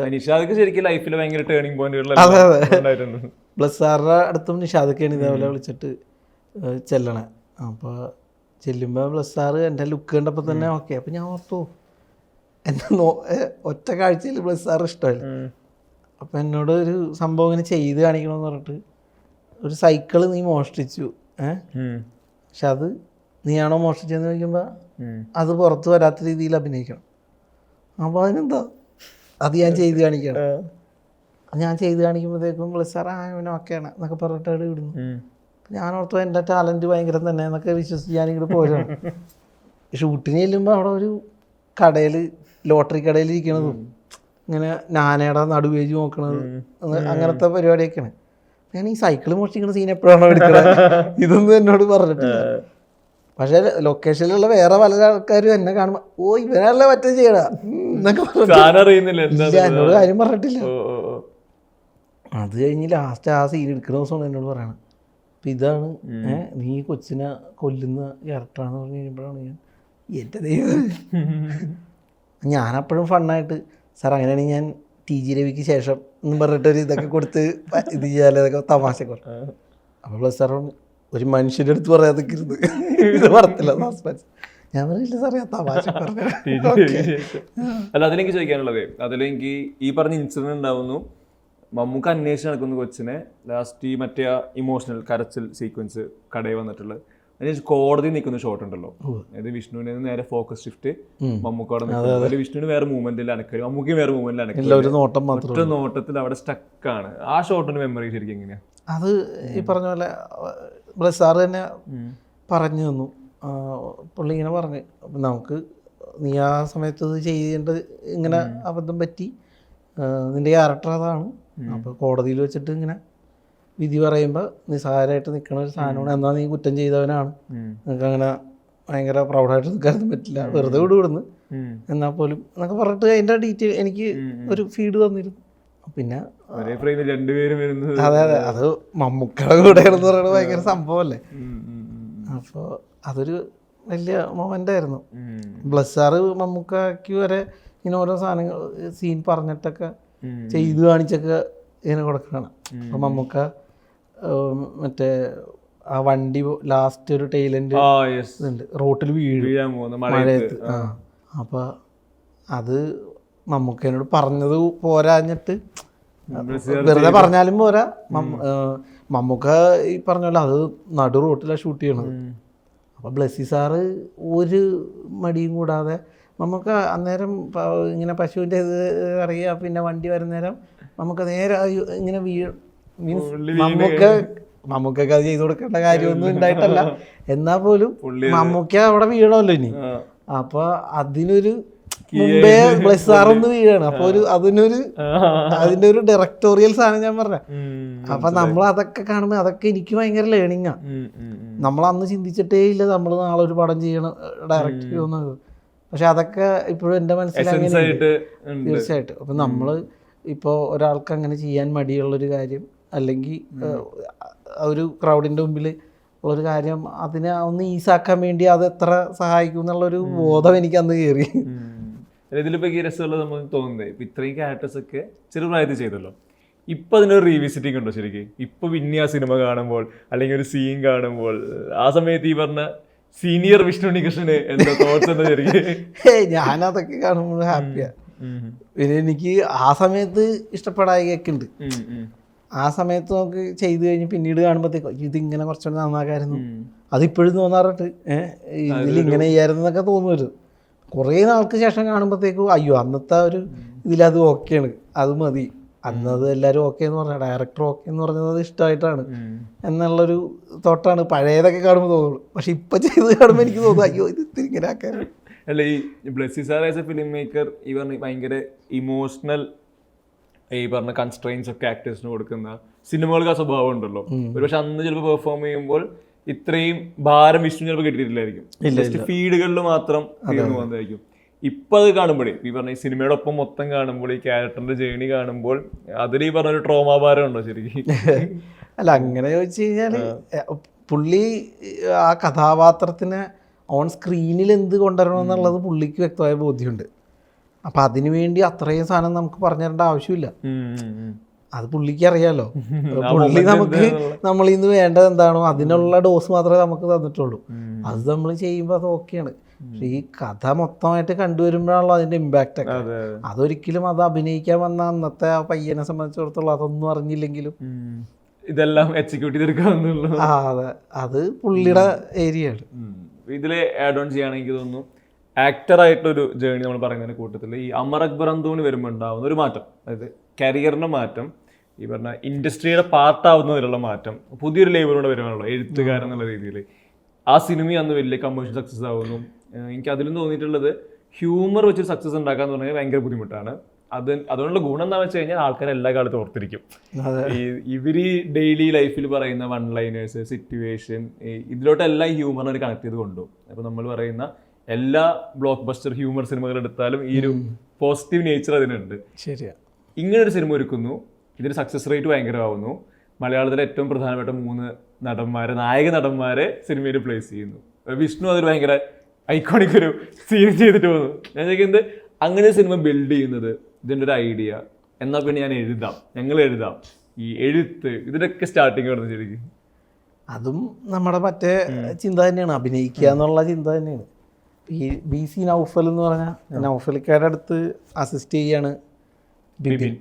ശരിക്കും ലൈഫിൽ ഭയങ്കര ടേണിംഗ് പോയിന്റുകൾ. അതെ അതെ, ബ്ലസ് സാറിൻ്റെ അടുത്തും നിഷാദൊക്കെയാണ് ഇതേപോലെ വിളിച്ചിട്ട് ചെല്ലണേ. അപ്പോൾ ചെല്ലുമ്പോൾ ബ്ലസ് സാറ് എൻ്റെ ലുക്ക് കണ്ടപ്പോൾ തന്നെ ഓക്കെ. അപ്പം ഞാൻ ഓർത്തു എന്നെ ഒറ്റ കാഴ്ചയിൽ ബ്ലസ് സാറ് ഇഷ്ടമല്ല. അപ്പം എന്നോട് ഒരു സംഭവം ഇങ്ങനെ ചെയ്ത് കാണിക്കണമെന്ന് പറഞ്ഞിട്ട്, ഒരു സൈക്കിള് നീ മോഷ്ടിച്ചു, പക്ഷെ അത് നീയാണോ മോഷ്ടിച്ചതെന്ന് ചോദിക്കുമ്പോൾ അത് പുറത്ത് വരാത്ത രീതിയിൽ അഭിനയിക്കണം. അപ്പോൾ അതിനെന്താ, അത് ഞാൻ ചെയ്ത് കാണിക്കണം. ഞാൻ ചെയ്ത് കാണിക്കുമ്പോഴത്തേക്കും പ്ലസ് സാർ ഇവനെ ഓക്കെയാണ് എന്നൊക്കെ പറഞ്ഞിട്ട് അവിടെ വിടുന്നു. ഞാൻ ഓർത്തു എൻ്റെ ടാലൻറ്റ് ഭയങ്കര തന്നെ എന്നൊക്കെ വിശ്വസിച്ച് ഞാനിങ്ങോട്ട് പോരാണ്. ഷൂട്ടിന് ചെല്ലുമ്പോൾ അവിടെ ഒരു കടയിൽ, ലോട്ടറി കടയിൽ ഇരിക്കണതും ഇങ്ങനെ നാനയുടെ നടുവേജ് നോക്കണത്, അങ്ങനത്തെ പരിപാടിയൊക്കെയാണ്. ഞാൻ ഈ സൈക്കിൾ മോഷ്ടിക്കുന്ന സീൻ എപ്പോഴാണോ എടുക്കുന്നത്, ഇതൊന്നും എന്നോട് പറഞ്ഞിട്ടില്ല. പക്ഷേ ലൊക്കേഷനിലുള്ള വേറെ പല ആൾക്കാരും എന്നെ കാണുമ്പോൾ ഓ ഇവനല്ല മറ്റേ ചെയ്യണ എന്നൊക്കെ പറഞ്ഞിട്ടില്ല, എന്നോട് കാര്യം പറഞ്ഞിട്ടില്ല. അത് കഴിഞ്ഞ് ലാസ്റ്റ് ആ സീൻ എടുക്കുന്ന ദിവസമാണ് എന്നോട് പറയണം, അപ്പം ഇതാണ് നീ കൊച്ചിനെ കൊല്ലുന്ന ക്യാരക്ടറാണെന്ന് പറഞ്ഞു കഴിയുമ്പോഴാണ് ഞാൻ എൻ്റെ ദൈവം. ഞാനപ്പോഴും ഫണ്ണായിട്ട് സാർ അങ്ങനെയാണെങ്കിൽ ഞാൻ TG രവിക്ക് ശേഷം എന്നും പറഞ്ഞിട്ടൊരു ഇതൊക്കെ കൊടുത്ത് ഇത് ചെയ്യാലോ ഇതൊക്കെ തമാശ പറഞ്ഞു. അപ്പോൾ പ്ലസ് സാർ ഒരു മനുഷ്യൻ്റെ അടുത്ത് പറയാതൊക്കെ ഇരുന്ന് ഇത് പറത്തില്ല സസ്പെൻസ്. ഞാൻ പറയില്ല സാറേ ആ തമാശ പറഞ്ഞു. അല്ല, അതിലെനിക്ക് ചോദിക്കാനുള്ളത്, അതിലെനിക്ക് ഈ പറഞ്ഞ ഇൻസിഡൻറ്റ് ഉണ്ടാവുന്നു, മമ്മൂക്ക അന്വേഷിച്ച് നടക്കുന്ന കൊച്ചിനെ ലാസ്റ്റ് ഈ മറ്റേ ഇമോഷണൽ കരച്ചിൽ സീക്വൻസ് കടയിൽ വന്നിട്ടുള്ളത്, അതിന് കോടതി നിൽക്കുന്ന ഷോട്ട് ഉണ്ടല്ലോ, അതായത് വിഷ്ണുവിനെ നേരെ ഫോക്കസ് ഷിഫ്റ്റ് മമ്മൂക്കോടെ നിൽക്കുന്നത്, വിഷ്ണുവിന് വേറെ മൂവ്മെന്റിൽ അനക്കലും മമ്മൂക്ക് വേറെ മൂവ്മെന്റിൽ അനക്കലും, ഒറ്റ നോട്ടത്തിൽ അവിടെ സ്റ്റക്കാണ്. ആ ഷോട്ടിന് മെമ്മറി ശരിക്കും എങ്ങനെയാ? അത് ഈ പറഞ്ഞ പോലെ ബ്ലസ് സാറ് തന്നെ പറഞ്ഞു തന്നു. പുള്ളി ഇങ്ങനെ പറഞ്ഞ് നമുക്ക് നീ ആ സമയത്ത് ഇത് ചെയ്യേണ്ടത് ഇങ്ങനെ അബദ്ധം പറ്റി, നിൻ്റെ ക്യാരക്ടർ അതാണ്. അപ്പോൾ കോടതിയിൽ വെച്ചിട്ട് ഇങ്ങനെ വിധി പറയുമ്പോൾ നിസ്സാരമായിട്ട് നിൽക്കുന്ന ഒരു സാധനമാണ്, എന്നാൽ നീ കുറ്റം ചെയ്തവനാണ്, നിനക്ക് അങ്ങനെ ഭയങ്കര പ്രൗഡായിട്ട് നിൽക്കാനൊന്നും പറ്റില്ല, വെറുതെ വിടുന്നു എന്നാൽ പോലും എന്നൊക്കെ പറഞ്ഞിട്ട് അതിൻ്റെ ഡീറ്റെയിൽ എനിക്ക് ഒരു ഫീഡ് തന്നിരുന്നു. പിന്നെ അതെ അതെ, അത് മമ്മൂക്കയുടെ കൂടെയാണെന്ന് പറയുന്നത് ഭയങ്കര സംഭവമല്ലേ. അപ്പോൾ അതൊരു വലിയ മൊമെൻ്റായിരുന്നു. ബ്ലസ് സാറ് മമ്മൂക്കയ്ക്ക് വരെ ഇങ്ങനെ ഓരോ സാധനങ്ങൾ സീൻ പറഞ്ഞിട്ടൊക്കെ ചെയ്ത് കാണിച്ചൊക്കെ ഇങ്ങനെ കൊടുക്കണം. അപ്പം മമ്മൂക്ക മറ്റേ ആ വണ്ടി ലാസ്റ്റ് ഒരു ടൈലൻഡ് ഉണ്ട് റോട്ടിൽ വീഴാൻ മഴയത്ത്. അപ്പോൾ അത് മമ്മൂക്കനോട് പറഞ്ഞത് പോരാഞ്ഞിട്ട് വെറുതെ പറഞ്ഞാലും പോരാ, മമ്മൂക്ക ഈ പറഞ്ഞല്ലോ അത് നടു റോട്ടിലാണ് ഷൂട്ട് ചെയ്യണത്. അപ്പോൾ ബ്ലസ്സി സാറ് ഒരു മടിയും കൂടാതെ നമുക്ക് അന്നേരം ഇങ്ങനെ പശുവിൻ്റെ ഇത് അറിയുക, പിന്നെ വണ്ടി വരുന്നേരം നമുക്ക് നേരെ ഇങ്ങനെ മീൻസ് മമ്മൂക്കൊക്കെ അത് ചെയ്ത് കൊടുക്കേണ്ട കാര്യമൊന്നും ഉണ്ടായിട്ടല്ല, എന്നാൽ പോലും മമ്മൂക്ക അവിടെ വീഴണമല്ലോ ഇനി. അപ്പൊ അതിനൊരു മുമ്പേ ബ്ലസ് സാറൊന്ന് വീഴാണ്. അപ്പൊ അതിന്റെ ഒരു ഡയറക്ടോറിയൽ സാധനം ഞാൻ പറഞ്ഞ. അപ്പൊ നമ്മൾ അതൊക്കെ കാണുമ്പോ അതൊക്കെ എനിക്ക് ഭയങ്കര ലേണിങ്ങാ. നമ്മളന്ന് ചിന്തിച്ചിട്ടേ ഇല്ല നമ്മൾ നാളെ ഒരു പടം ചെയ്യണം, ഡയറക്റ്റ് ചെയ്യുന്നത്. പക്ഷെ അതൊക്കെ ഇപ്പോഴും എൻ്റെ മനസ്സിൽ അങ്ങനെ തീർച്ചയായിട്ടും. അപ്പം നമ്മൾ ഇപ്പോൾ ഒരാൾക്ക് അങ്ങനെ ചെയ്യാൻ മടിയുള്ളൊരു കാര്യം, അല്ലെങ്കിൽ ഒരു ക്രൗഡിൻ്റെ മുമ്പിൽ ഉള്ളൊരു കാര്യം, അതിനെ ഒന്ന് ഈസാക്കാൻ വേണ്ടി അത് എത്ര സഹായിക്കും എന്നുള്ളൊരു ബോധം എനിക്ക് അന്ന് കയറി. ഇതിലിപ്പോൾ ഈ രസമുള്ളത് നമുക്ക് തോന്നുന്നത് ഇപ്പം ഇത്രയും ക്യാരക്ടേഴ്സ് ഒക്കെ ചെറുപ്രായത്തിൽ ചെയ്തല്ലോ, ഇപ്പം അതിനൊരു റീവിസിറ്റിംഗ് ഉണ്ടോ ശരിക്കും? ഇപ്പം പിന്നെ ആ സിനിമ കാണുമ്പോൾ അല്ലെങ്കിൽ ഒരു സീൻ കാണുമ്പോൾ ആ സമയത്ത് ഈ പറഞ്ഞ സീനിയർ വിഷ്ണു ഉണ്ണികൃഷ്ണന് എന്താ തോട്ട്സ് എന്താ ശരിക്കും? ഞാനതൊക്കെ കാണുമ്പോൾ ഹാപ്പിയാണ്. പിന്നെ എനിക്ക് ആ സമയത്ത് ഇഷ്ടപ്പെടായൊക്കെ ഉണ്ട്. ആ സമയത്ത് നമുക്ക് ചെയ്ത് കഴിഞ്ഞ് പിന്നീട് കാണുമ്പോഴത്തേക്കും ഇതിങ്ങനെ കുറച്ചുകൂടി നന്നാക്കായിരുന്നു, അതിപ്പോഴും തോന്നാറുണ്ട്. ഇതിലിങ്ങനെ ചെയ്യായിരുന്നു എന്നൊക്കെ തോന്നുമല്ലോ. കുറേ നാൾക്ക് ശേഷം കാണുമ്പോഴത്തേക്കും അയ്യോ അന്നത്തെ ഒരു ഇതിലത് ഓക്കെയാണ്, അത് മതി, അന്നത് എല്ലാവരും ഓക്കെ എന്ന് പറഞ്ഞാൽ ഡയറക്ടർ ഓക്കെ എന്ന് പറഞ്ഞത് ഇഷ്ടമായിട്ടാണ് എന്നുള്ളൊരു തോട്ടാണ് പഴയതൊക്കെ കാണുമ്പോൾ തോന്നുള്ളൂ. പക്ഷെ ഇപ്പം ചെയ്ത് കാണുമ്പോൾ എനിക്ക് തോന്നുന്നു അയ്യോ ഇത് ഇത്തിരി ഇങ്ങനെ ആക്കാൻ. അല്ല, ഈ Blessy sir as A film maker ഈ പറഞ്ഞ ഭയങ്കര ഇമോഷണൽ ഈ പറഞ്ഞ കൺസ്ട്രെയിൻസ് ഒക്കെ ആക്ടേഴ്സിന് കൊടുക്കുന്ന സിനിമകൾക്ക് ആ സ്വഭാവം ഉണ്ടല്ലോ. ഒരുപക്ഷെ അന്ന് ചിലപ്പോൾ പെർഫോം ചെയ്യുമ്പോൾ ഇത്രയും ഭാരം വിഷ്ണു ചിലപ്പോൾ കിട്ടിയിട്ടില്ലായിരിക്കും, ജസ്റ്റ് ഫീഡുകളിൽ മാത്രം തീർന്നു പോകുന്നതായിരിക്കും. ഇപ്പം അത് കാണുമ്പോഴേ ഈ പറഞ്ഞ ഈ സിനിമയുടെ ഒപ്പം മൊത്തം കാണുമ്പോൾ ഈ ക്യാരക്ടറിന്റെ ജേണി കാണുമ്പോൾ അതിൽ ഈ പറഞ്ഞൊരു ട്രോമാഭാരം ഉണ്ടോ ശരിക്കും? അല്ല, അങ്ങനെ ചോദിച്ചു കഴിഞ്ഞാൽ പുള്ളി ആ കഥാപാത്രത്തിനെ ഓൺ സ്ക്രീനിൽ എന്ത് കൊണ്ടുവരണം എന്നുള്ളത് പുള്ളിക്ക് വ്യക്തമായ ബോധ്യമുണ്ട്. അപ്പം അതിനു വേണ്ടി അത്രയും സാധനം നമുക്ക് പറഞ്ഞു തരേണ്ട ആവശ്യമില്ല, അത് പുള്ളിക്ക് അറിയാലോ. പുള്ളി നമുക്ക് നമ്മളിൽ നിന്ന് വേണ്ടത് എന്താണോ അതിനുള്ള ഡോസ് മാത്രമേ നമുക്ക് തന്നിട്ടുള്ളൂ. അത് നമ്മൾ ചെയ്യുമ്പോൾ അത് ഓക്കെയാണ്. പക്ഷെ ഈ കഥ മൊത്തമായിട്ട് കണ്ടുവരുമ്പോഴാണല്ലോ അതിന്റെ ഇമ്പാക്റ്റ് ഒക്കെ. അതൊരിക്കലും അത് അഭിനയിക്കാൻ വന്ന അന്നത്തെ ആ പയ്യനെ സംബന്ധിച്ചിടത്തോളം അതൊന്നും അറിഞ്ഞില്ലെങ്കിലും ഇതെല്ലാം എക്സിക്യൂട്ട് ചെയ്തെടുക്കാവുന്നുള്ളൂ. അതെ, അത് പുള്ളിയുടെ ഏരിയയാണ്. ഇതിൽ ആഡ് ഓൺ ചെയ്യുകയാണെങ്കിൽ തോന്നുന്നു ആക്ടറായിട്ടൊരു ജേർണി നമ്മൾ പറയുന്നതിന് കൂട്ടത്തിൽ ഈ അമർ അക്ബർ അന്തോണി വരുമ്പോൾ ഉണ്ടാവുന്ന ഒരു മാറ്റം, അതായത് കരിയറിൻ്റെ മാറ്റം, ഈ പറഞ്ഞ ഇൻഡസ്ട്രിയുടെ പാർട്ടാവുന്നതിലുള്ള മാറ്റം, പുതിയൊരു ലേബിലൂടെ വരുവാണല്ലോ എഴുത്തുകാരൻ എന്നുള്ള രീതിയിൽ. ആ സിനിമ അന്ന് വലിയ കമേഴ്ഷ്യൽ സക്സസ് ആവുന്നു. എനിക്ക് അതിലും തോന്നിയിട്ടുള്ളത് ഹ്യൂമർ വെച്ച് സക്സസ് ഉണ്ടാക്കാന്ന് പറഞ്ഞാൽ ഭയങ്കര ബുദ്ധിമുട്ടാണ്. അതുകൊണ്ടുള്ള ഗുണം എന്താണെന്ന് വെച്ച് കഴിഞ്ഞാൽ ആൾക്കാർ എല്ലാ കാലത്തും ഓർത്തിരിക്കും. ഇവര് ഡെയിലി ലൈഫിൽ പറയുന്ന വൺ ലൈനേഴ്സ്, സിറ്റുവേഷൻ, ഇതിലോട്ടെല്ലാം ഹ്യൂമറിനെ കണക്ട് ചെയ്ത് കൊണ്ടുപോകും. അപ്പോൾ നമ്മൾ പറയുന്ന എല്ലാ ബ്ലോക്ക് ബസ്റ്റർ ഹ്യൂമർ സിനിമകൾ എടുത്താലും ഈ ഒരു പോസിറ്റീവ് നേച്ചർ അതിനുണ്ട്. ശരിയാ. ഇങ്ങനൊരു സിനിമ ഒരുക്കുന്നു, ഇതിന് സക്സസ് റേറ്റ് ഭയങ്കരമാവുന്നു, മലയാളത്തിലെ ഏറ്റവും പ്രധാനപ്പെട്ട 3 നടന്മാരെ, നായക നടന്മാരെ സിനിമയിൽ പ്ലേസ് ചെയ്യുന്നു. വിഷ്ണു അതൊരു ഭയങ്കര ഐക്കോണിക് ഒരു സീൻ ചെയ്തിട്ട് പോകുന്നു. ഞാൻ ചോദിക്കുന്നത്, അങ്ങനെ സിനിമ ബിൽഡ് ചെയ്യുന്നത് ഇതിൻ്റെ ഒരു ഐഡിയ, എന്നാൽ പിന്നെ ഞങ്ങൾ എഴുതാം, ഈ എഴുത്ത്, ഇതിനൊക്കെ സ്റ്റാർട്ടിങ് വരുന്നത് ശരിക്കും അതും നമ്മുടെ മറ്റേ ചിന്ത തന്നെയാണ്, അഭിനയിക്കുക എന്നുള്ള ചിന്ത തന്നെയാണ്. ഈ BC നൗഫൽ എന്ന് പറഞ്ഞാൽ നൗഫൽക്കയുടെ അടുത്ത് അസിസ്റ്റ് ചെയ്യാണ് ബിബിൻ.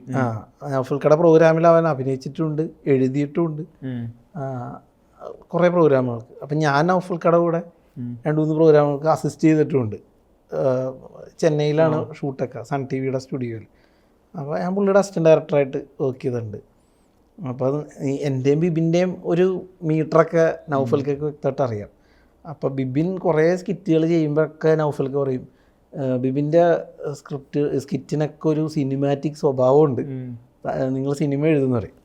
നൗഫൽക്കയുടെ പ്രോഗ്രാമിൽ അവൻ അഭിനയിച്ചിട്ടുണ്ട്, എഴുതിയിട്ടുമുണ്ട്, കുറേ പ്രോഗ്രാമുകൾക്ക്. അപ്പം ഞാൻ നൗഫൽക്കയുടെ കൂടെ 2-3 പ്രോഗ്രാമുകൾക്ക് അസിസ്റ്റ് ചെയ്തിട്ടുമുണ്ട്. ചെന്നൈയിലാണ് ഷൂട്ടൊക്കെ, സൺ TV സ്റ്റുഡിയോയിൽ. അപ്പോൾ ഞാൻ പുള്ളിയുടെ അസിസ്റ്റൻറ്റ് ഡയറക്ടറായിട്ട് വർക്ക് ചെയ്തിട്ടുണ്ട്. അപ്പോൾ എൻ്റെയും ബിബിൻ്റെയും ഒരു മീറ്ററൊക്കെ നൗഫൽക്കൊക്കെ വ്യക്തമായിട്ട് അറിയാം. അപ്പോൾ ബിബിൻ കുറേ സ്കിറ്റുകൾ ചെയ്യുമ്പോഴൊക്കെ നൗഫൽക്ക് പറയും ബിബിൻ്റെ സ്കിറ്റിനൊക്കെ ഒരു സിനിമാറ്റിക് സ്വഭാവമുണ്ട്, നിങ്ങൾ സിനിമ എഴുതുന്ന പറയും.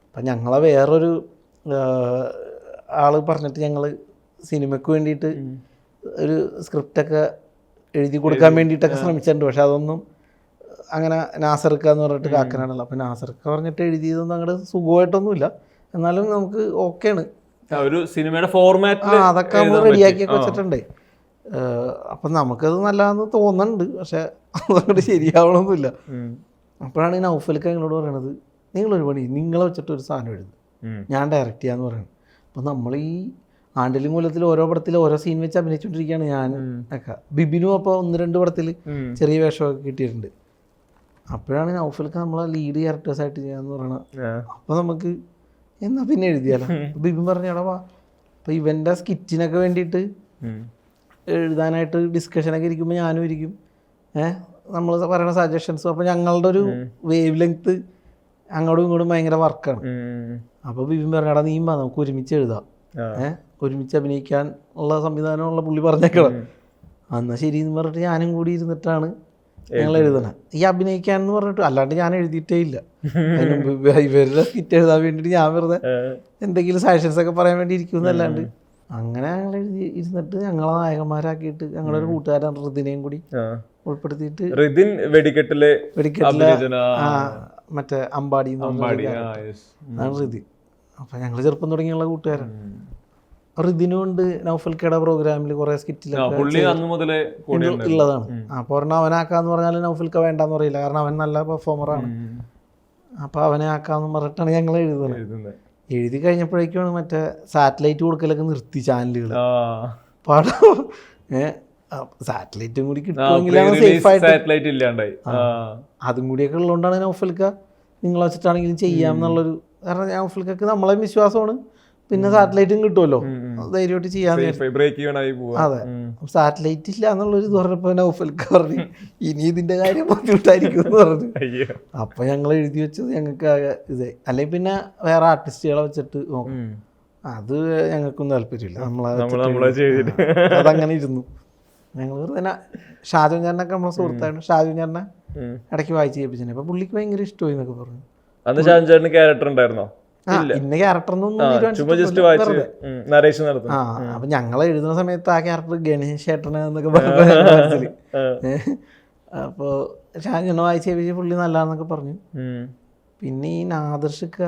അപ്പം ഞങ്ങളെ വേറൊരു ആൾ പറഞ്ഞിട്ട് ഞങ്ങൾ സിനിമയ്ക്ക് വേണ്ടിയിട്ട് ഒരു സ്ക്രിപ്റ്റൊക്കെ എഴുതി കൊടുക്കാൻ വേണ്ടിയിട്ടൊക്കെ ശ്രമിച്ചിട്ടുണ്ട്. പക്ഷെ അതൊന്നും അങ്ങനെ നാസർക്ക എന്ന് പറഞ്ഞിട്ട് കാക്കനാണല്ലോ. അപ്പം നാസർക്ക പറഞ്ഞിട്ട് എഴുതിയതൊന്നും അങ്ങോട്ട് സുഖമായിട്ടൊന്നുമില്ല, എന്നാലും നമുക്ക് ഓക്കെയാണ്. ഒരു സിനിമയുടെ ഫോർമാറ്റ് അതൊക്കെ നമ്മൾ റെഡിയാക്കിയൊക്കെ വെച്ചിട്ടുണ്ട്. അപ്പം നമുക്കത് നല്ലതെന്ന് തോന്നുന്നുണ്ട്, പക്ഷെ അതങ്ങോട്ട് ശരിയാവണമെന്നില്ല. അപ്പോഴാണ് ഈ നൗഫൽക്ക് ഞങ്ങളോട് പറയണത്, നിങ്ങളൊരു പണി, നിങ്ങളെ വെച്ചിട്ട് ഒരു സാധനം എഴുതും, ഞാൻ ഡയറക്റ്റ് ചെയ്യാന്ന് പറയുന്നത്. അപ്പം നമ്മൾ ഈ ആണ്ടിലും മൂലത്തിൽ ഓരോ പടത്തിൽ ഓരോ സീൻ വെച്ച് അഭിനയിച്ചുകൊണ്ടിരിക്കുകയാണ് ഞാൻ ഒക്കെ. ബിബിനും അപ്പോൾ 1-2 പടത്തിൽ ചെറിയ വേഷമൊക്കെ കിട്ടിയിട്ടുണ്ട്. അപ്പോഴാണ് നൗഫൽക്ക് നമ്മളെ ലീഡ് ക്യാരക്ടേഴ്സായിട്ട് ചെയ്യാന്ന് പറയണത്. അപ്പോൾ നമുക്ക് എന്നാൽ പിന്നെ എഴുതിയാലോ. ബിബിൻ പറഞ്ഞാടാ വാ, അപ്പോൾ ഇവൻ്റെ സ്കിറ്റിനൊക്കെ വേണ്ടിയിട്ട് എഴുതാനായിട്ട് ഡിസ്കഷനൊക്കെ ഇരിക്കുമ്പോൾ ഞാനും ഇരിക്കും, നമ്മൾ പറയുന്ന സജഷൻസും. അപ്പോൾ ഞങ്ങളുടെ ഒരു വേവ് ലെങ്ത്ത് അങ്ങോട്ടും ഇങ്ങോട്ടും ഭയങ്കര വർക്കാണ്. അപ്പോൾ ബിബിൻ പറഞ്ഞാടാ നീ വാ നമുക്ക് ഒരുമിച്ച് എഴുതാം, ഒരുമിച്ച് അഭിനയിക്കാൻ ഉള്ള സംവിധാനമുള്ള പുള്ളി പറഞ്ഞേക്കണം. എന്നാൽ ശരി എന്ന് പറഞ്ഞിട്ട് ഞാനും കൂടി ഇരുന്നിട്ടാണ് ഞങ്ങൾ എഴുതണം. ഈ അഭിനയിക്കാൻ എന്ന് പറഞ്ഞിട്ട് അല്ലാണ്ട് ഞാൻ എഴുതിയിട്ടേ ഇല്ല. ഇവരുടെ സ്കിറ്റ് എഴുതാൻ വേണ്ടിയിട്ട് ഞാൻ വെറുതെ എന്തെങ്കിലും സജഷൻസ് ഒക്കെ പറയാൻ വേണ്ടി ഇരിക്കുന്നല്ലാണ്ട്. അങ്ങനെ ഞങ്ങൾ എഴുതി ഇരുന്നിട്ട് ഞങ്ങളെ നായകന്മാരാക്കിയിട്ട് ഞങ്ങളുടെ ഒരു കൂട്ടുകാരൻ ഋതിനെയും കൂടി ഉൾപ്പെടുത്തിയിട്ട് വെടിക്കെട്ടിലെ മറ്റേ അമ്പാടി അതാണ് ഋതി. അപ്പം ഞങ്ങൾ ചെറുപ്പം തുടങ്ങിയുള്ള കൂട്ടുകാരൻ. ഋതിനുണ്ട് നൗഫൽക്കയുടെ പ്രോഗ്രാമിൽ കുറേ സ്കിറ്റിലൊക്കെ ഉള്ളതാണ്. അപ്പോൾ ഒരെണ്ണം അവനാക്കാന്ന് പറഞ്ഞാൽ നൗഫൽക്ക വേണ്ടാന്ന് പറയില്ല, കാരണം അവൻ നല്ല പെർഫോമറാണ്. അപ്പോൾ അവനെ ആക്കാന്ന് പറഞ്ഞിട്ടാണ് ഞങ്ങൾ എഴുതുന്നത്. എഴുതി കഴിഞ്ഞപ്പോഴേക്കാണ് മറ്റേ സാറ്റലൈറ്റ് കൊടുക്കലൊക്കെ നിർത്തി ചാനലുകൾ. പടം സാറ്റലൈറ്റും കൂടി കിട്ടുമെങ്കിലാണ് സേഫായിട്ട്. അതും കൂടിയൊക്കെ ഉള്ളതുകൊണ്ടാണ് നൗഫൽക്ക നിങ്ങളെ വെച്ചിട്ടാണെങ്കിലും ചെയ്യാം എന്നുള്ളൊരു, കാരണം നൗഫൽക്കക്ക് നമ്മളെ വിശ്വാസമാണ്, പിന്നെ സാറ്റലൈറ്റും കിട്ടുമല്ലോ, ധൈര്യമായിട്ട് ചെയ്യാൻ. അതെ, സാറ്റലൈറ്റ് ഇല്ല എന്നുള്ളൊരു ഇത് പറഞ്ഞപ്പോൾ നൗഫൽക്ക പറഞ്ഞു ഇനി ഇതിന്റെ കാര്യം ബുദ്ധിമുട്ടായിരിക്കും എന്ന് പറഞ്ഞു. അപ്പൊ ഞങ്ങൾ എഴുതി വെച്ചത് ഞങ്ങൾക്ക് ഇത്, അല്ലെങ്കിൽ പിന്നെ വേറെ ആർട്ടിസ്റ്റുകളെ വെച്ചിട്ട് നോക്കും. അത് ഞങ്ങൾക്കൊന്നും താല്പര്യമില്ല, അതങ്ങനെ ഇരുന്നു. ഞങ്ങൾ തന്നെ ഷാജു ചേട്ടനൊക്കെ നമ്മളെ സുഹൃത്തായിരുന്നു, ഷാജു ചേട്ടനെ ഇടയ്ക്ക് വായിച്ച് കേൾപ്പിച്ചു. അപ്പൊ പുള്ളിക്ക് ഭയങ്കര ഇഷ്ടമായി എന്നൊക്കെ പറഞ്ഞു. ക്യാരക്ടർ ഉണ്ടായിരുന്നോ? ഇന്ന ക്യാരക്ടറൊന്നും. അപ്പൊ ഞങ്ങൾ എഴുതുന്ന സമയത്ത് ആ ക്യാരക്ടർ ഗണേഷ് ചേട്ടന് എന്നൊക്കെ പറഞ്ഞു. അപ്പോ ഷാജുനെ വായിച്ച് കേൾപ്പിച്ച് പുള്ളി നല്ലതാന്നൊക്കെ പറഞ്ഞു. പിന്നെ ഈ നാദർഷിക്ക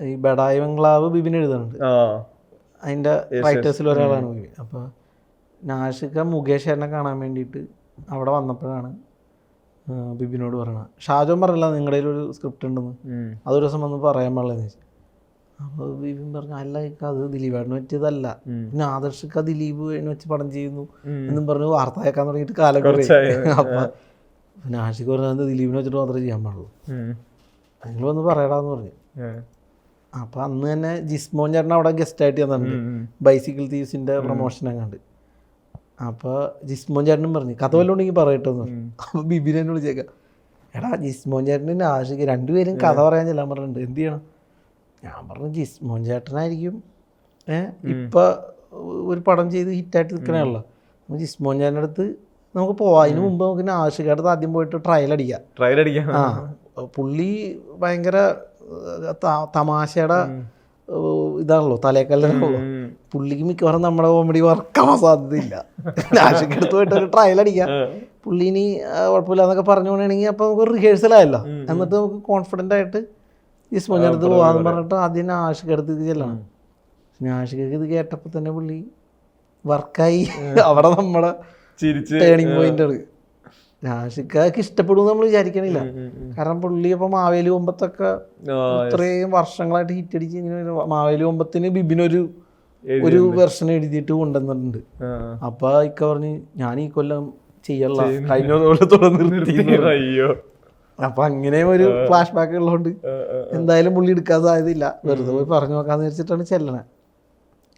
ഈ ബഡായി ബംഗ്ലാവ് ബിബിൻ എഴുതുന്നുണ്ട്, അതിന്റെ റൈറ്റേഴ്സിൽ ഒരാളാണ് ബിബിൻ. അപ്പോൾ നാഷിക്ക മുകേഷ് ചേട്ടനെ കാണാൻ വേണ്ടിയിട്ട് അവിടെ വന്നപ്പോഴാണ് ബിബിനോട് പറയണത്. ഷാജോൻ പറഞ്ഞില്ല നിങ്ങളുടെ ഒരു സ്ക്രിപ്റ്റ് ഉണ്ടെന്ന്, അതൊരു ദിവസം വന്ന് പറയാൻ പാടില്ലെന്ന് ചോദിച്ചു. അപ്പോൾ ബിബിൻ പറഞ്ഞു അല്ല അത് ദിലീപേട്ടന് പറ്റിയതല്ല, പിന്നെ ആദർശിക്ക ദിലീപ് വെച്ച് പടം ചെയ്യുന്നു എന്നും പറഞ്ഞു വാർത്ത കേൾക്കാൻ തുടങ്ങിയിട്ട് കാലം കുറേ. അപ്പം നാഷിക്ക് പറഞ്ഞത് ദിലീപിനെ വെച്ചിട്ട് മാത്രമേ ചെയ്യാൻ പാടുള്ളൂ, നിങ്ങൾ വന്ന് പറയടാന്ന് പറഞ്ഞു. അപ്പം അന്ന് തന്നെ ജിസ്മോൻ ചേട്ടൻ അവിടെ ഗസ്റ്റായിട്ട് ചെന്നിട്ടുണ്ട് ബൈസിക്കിൾ തീവ്സിൻ്റെ പ്രൊമോഷൻ അങ്ങാണ്ട്. അപ്പോൾ ജിസ്മോൻ ചേട്ടനും പറഞ്ഞു കഥ വല്ലതും ഉണ്ടെങ്കിൽ പറയട്ടെന്ന് പറഞ്ഞു. അപ്പോൾ ബിബിനെ വിളിച്ചേക്കാം, എടാ ജിസ്മോൻ ചേട്ടനും ആഷിക്ക് രണ്ടുപേരും കഥ പറയാൻ ചെല്ലാൻ പറഞ്ഞിട്ടുണ്ട്, എന്ത് ചെയ്യണം? ഞാൻ പറഞ്ഞു ജിസ്മോൻ ചേട്ടനായിരിക്കും ഇപ്പം ഒരു പടം ചെയ്ത് ഹിറ്റായിട്ട് നിൽക്കണേയുള്ളൂ, അപ്പോൾ ജിസ്മോൻ ചേട്ടൻ്റെ അടുത്ത് നമുക്ക് പോവാം. അതിന് മുമ്പ് നമുക്ക് ആഷിയുടെ അടുത്ത് ആദ്യം പോയിട്ട് ട്രയൽ അടിക്കാം. ആ പുള്ളി ഭയങ്കര തമാശയുടെ ഇതാണല്ലോ, തലേക്കല്ലാണല്ലോ. പുള്ളിക്ക് മിക്കവാറും നമ്മുടെ കോമഡി വർക്കാവാൻ സാധ്യതയില്ല. ആഷിക്കടുത്ത് പോയിട്ട് ഒരു ട്രയൽ അടിക്കാം, പുള്ളി ഇനി കുഴപ്പമില്ല എന്നൊക്കെ പറഞ്ഞുകൊണ്ടാണെങ്കിൽ അപ്പോൾ നമുക്ക് റിഹേഴ്സലായല്ലോ. എന്നിട്ട് നമുക്ക് കോൺഫിഡൻ്റ് ആയിട്ട് ജിസ്മോൻ്റെ അടുത്ത് പോകാമെന്ന് പറഞ്ഞിട്ട് ആദ്യം ആഷിക്കടുത്ത് ഇത് ചെല്ലണം. ആഷിക്ക് ഇത് കേട്ടപ്പോൾ തന്നെ പുള്ളി വർക്കായി. അവിടെ നമ്മുടെ ടേണിങ് പോയിന്റാണ്. ആഷിക്ക് ഇഷ്ടപ്പെടുമെന്ന് നമ്മൾ വിചാരിക്കണില്ല, കാരണം പുള്ളി ഇപ്പം മാവേലി കൊമ്പത്തൊക്കെ ഇത്രയും വർഷങ്ങളായിട്ട് ഹിറ്റ് അടിച്ച് ഇങ്ങനെ മാവേലി കൊമ്പത്തിന് ബിബിനൊരു വെർഷൻ എഴുതിയിട്ട് കൊണ്ടുവന്നിട്ടുണ്ട്. അപ്പൊ ഇക്ക പറഞ്ഞ് ഞാൻ ഈ കൊല്ലം ചെയ്യല്ല, കഴിഞ്ഞ കൊല്ലത്തോടെ നിർത്തി. അപ്പൊ അങ്ങനെ ഒരു ഫ്ലാഷ് ബാക്ക് ഉള്ളതുകൊണ്ട് എന്തായാലും പുള്ളി എടുക്കാൻ സാധ്യതയില്ല, വെറുതെ പോയി പറഞ്ഞു നോക്കാന്ന് വെച്ചിട്ടാണ് ചെല്ലണേ.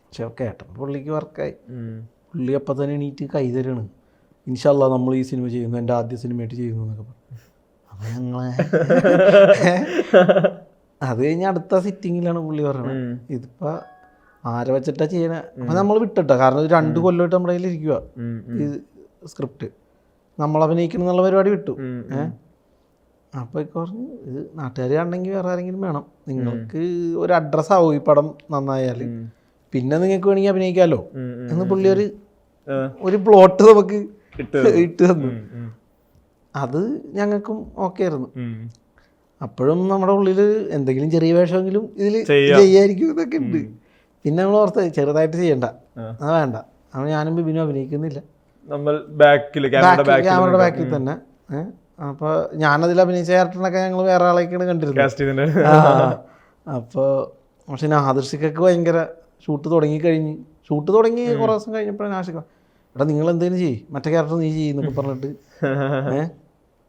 പക്ഷെ കേട്ടപ്പോൾ പുള്ളിക്ക് വർക്കായി. പുള്ളി അപ്പം തന്നെ എണീറ്റ് കൈ തരാണ്, ഇൻഷാല്ലാ നമ്മൾ ഈ സിനിമ ചെയ്യുന്നു, എൻ്റെ ആദ്യ സിനിമയായിട്ട് ചെയ്യുന്നു എന്നൊക്കെ പറഞ്ഞു. അപ്പം ഞങ്ങളെ അത് കഴിഞ്ഞ് അടുത്ത സിറ്റിങ്ങിലാണ് പുള്ളി പറയണത് ഇതിപ്പോൾ ആരെ വെച്ചിട്ടാ ചെയ്യണേ. അപ്പം നമ്മൾ വിട്ടിട്ടോ, കാരണം 2 കൊല്ലമായിട്ട് നമ്മുടെ കയ്യിൽ ഇരിക്കുക ഈ സ്ക്രിപ്റ്റ്, നമ്മൾ അഭിനയിക്കണം എന്നുള്ള പരിപാടി വിട്ടു. അപ്പോൾ പറഞ്ഞു ഇത് നാട്ടുകാർ ആണെങ്കിൽ വേറെ ആരെങ്കിലും വേണം, നിങ്ങൾക്ക് ഒരു അഡ്രസ്സ് ആവും ഈ പടം നന്നായാൽ, പിന്നെ നിങ്ങൾക്ക് വേണമെങ്കിൽ അഭിനയിക്കാമല്ലോ എന്ന് പുള്ളി ഒരു പ്ലോട്ട് നമുക്ക് ഇട്ട് തന്നു. അത് ഞങ്ങൾക്കും ഓക്കെ ആയിരുന്നു. അപ്പോഴും നമ്മുടെ ഉള്ളിൽ എന്തെങ്കിലും ചെറിയ വേഷമെങ്കിലും ഇതിൽ ചെയ്യായിരിക്കും ഇതൊക്കെ ഉണ്ട്. പിന്നെ നമ്മൾ ഓർത്ത് ചെറുതായിട്ട് ചെയ്യണ്ട, അത് വേണ്ട, അപ്പോൾ ഞാനും ബിബിനും അഭിനയിക്കുന്നില്ല, ക്യാമറയുടെ ബാക്കിൽ തന്നെ. അപ്പോൾ ഞാനതിൽ അഭിനയിച്ച ക്യാരക്ടറിനൊക്കെ ഞങ്ങൾ വേറെ ആളേക്കാണ് കണ്ടിരുന്നത്. അപ്പോൾ പക്ഷെ ആദർശിക്കൊക്കെ ഭയങ്കര ഷൂട്ട് തുടങ്ങി കുറേ ദിവസം കഴിഞ്ഞപ്പോഴാണ് ആശിക്ക എടാ നിങ്ങൾ എന്തെങ്കിലും ചെയ്യും, മറ്റേ ക്യാരക്ടർ നീ ചെയ്യുന്നൊക്കെ പറഞ്ഞിട്ട്.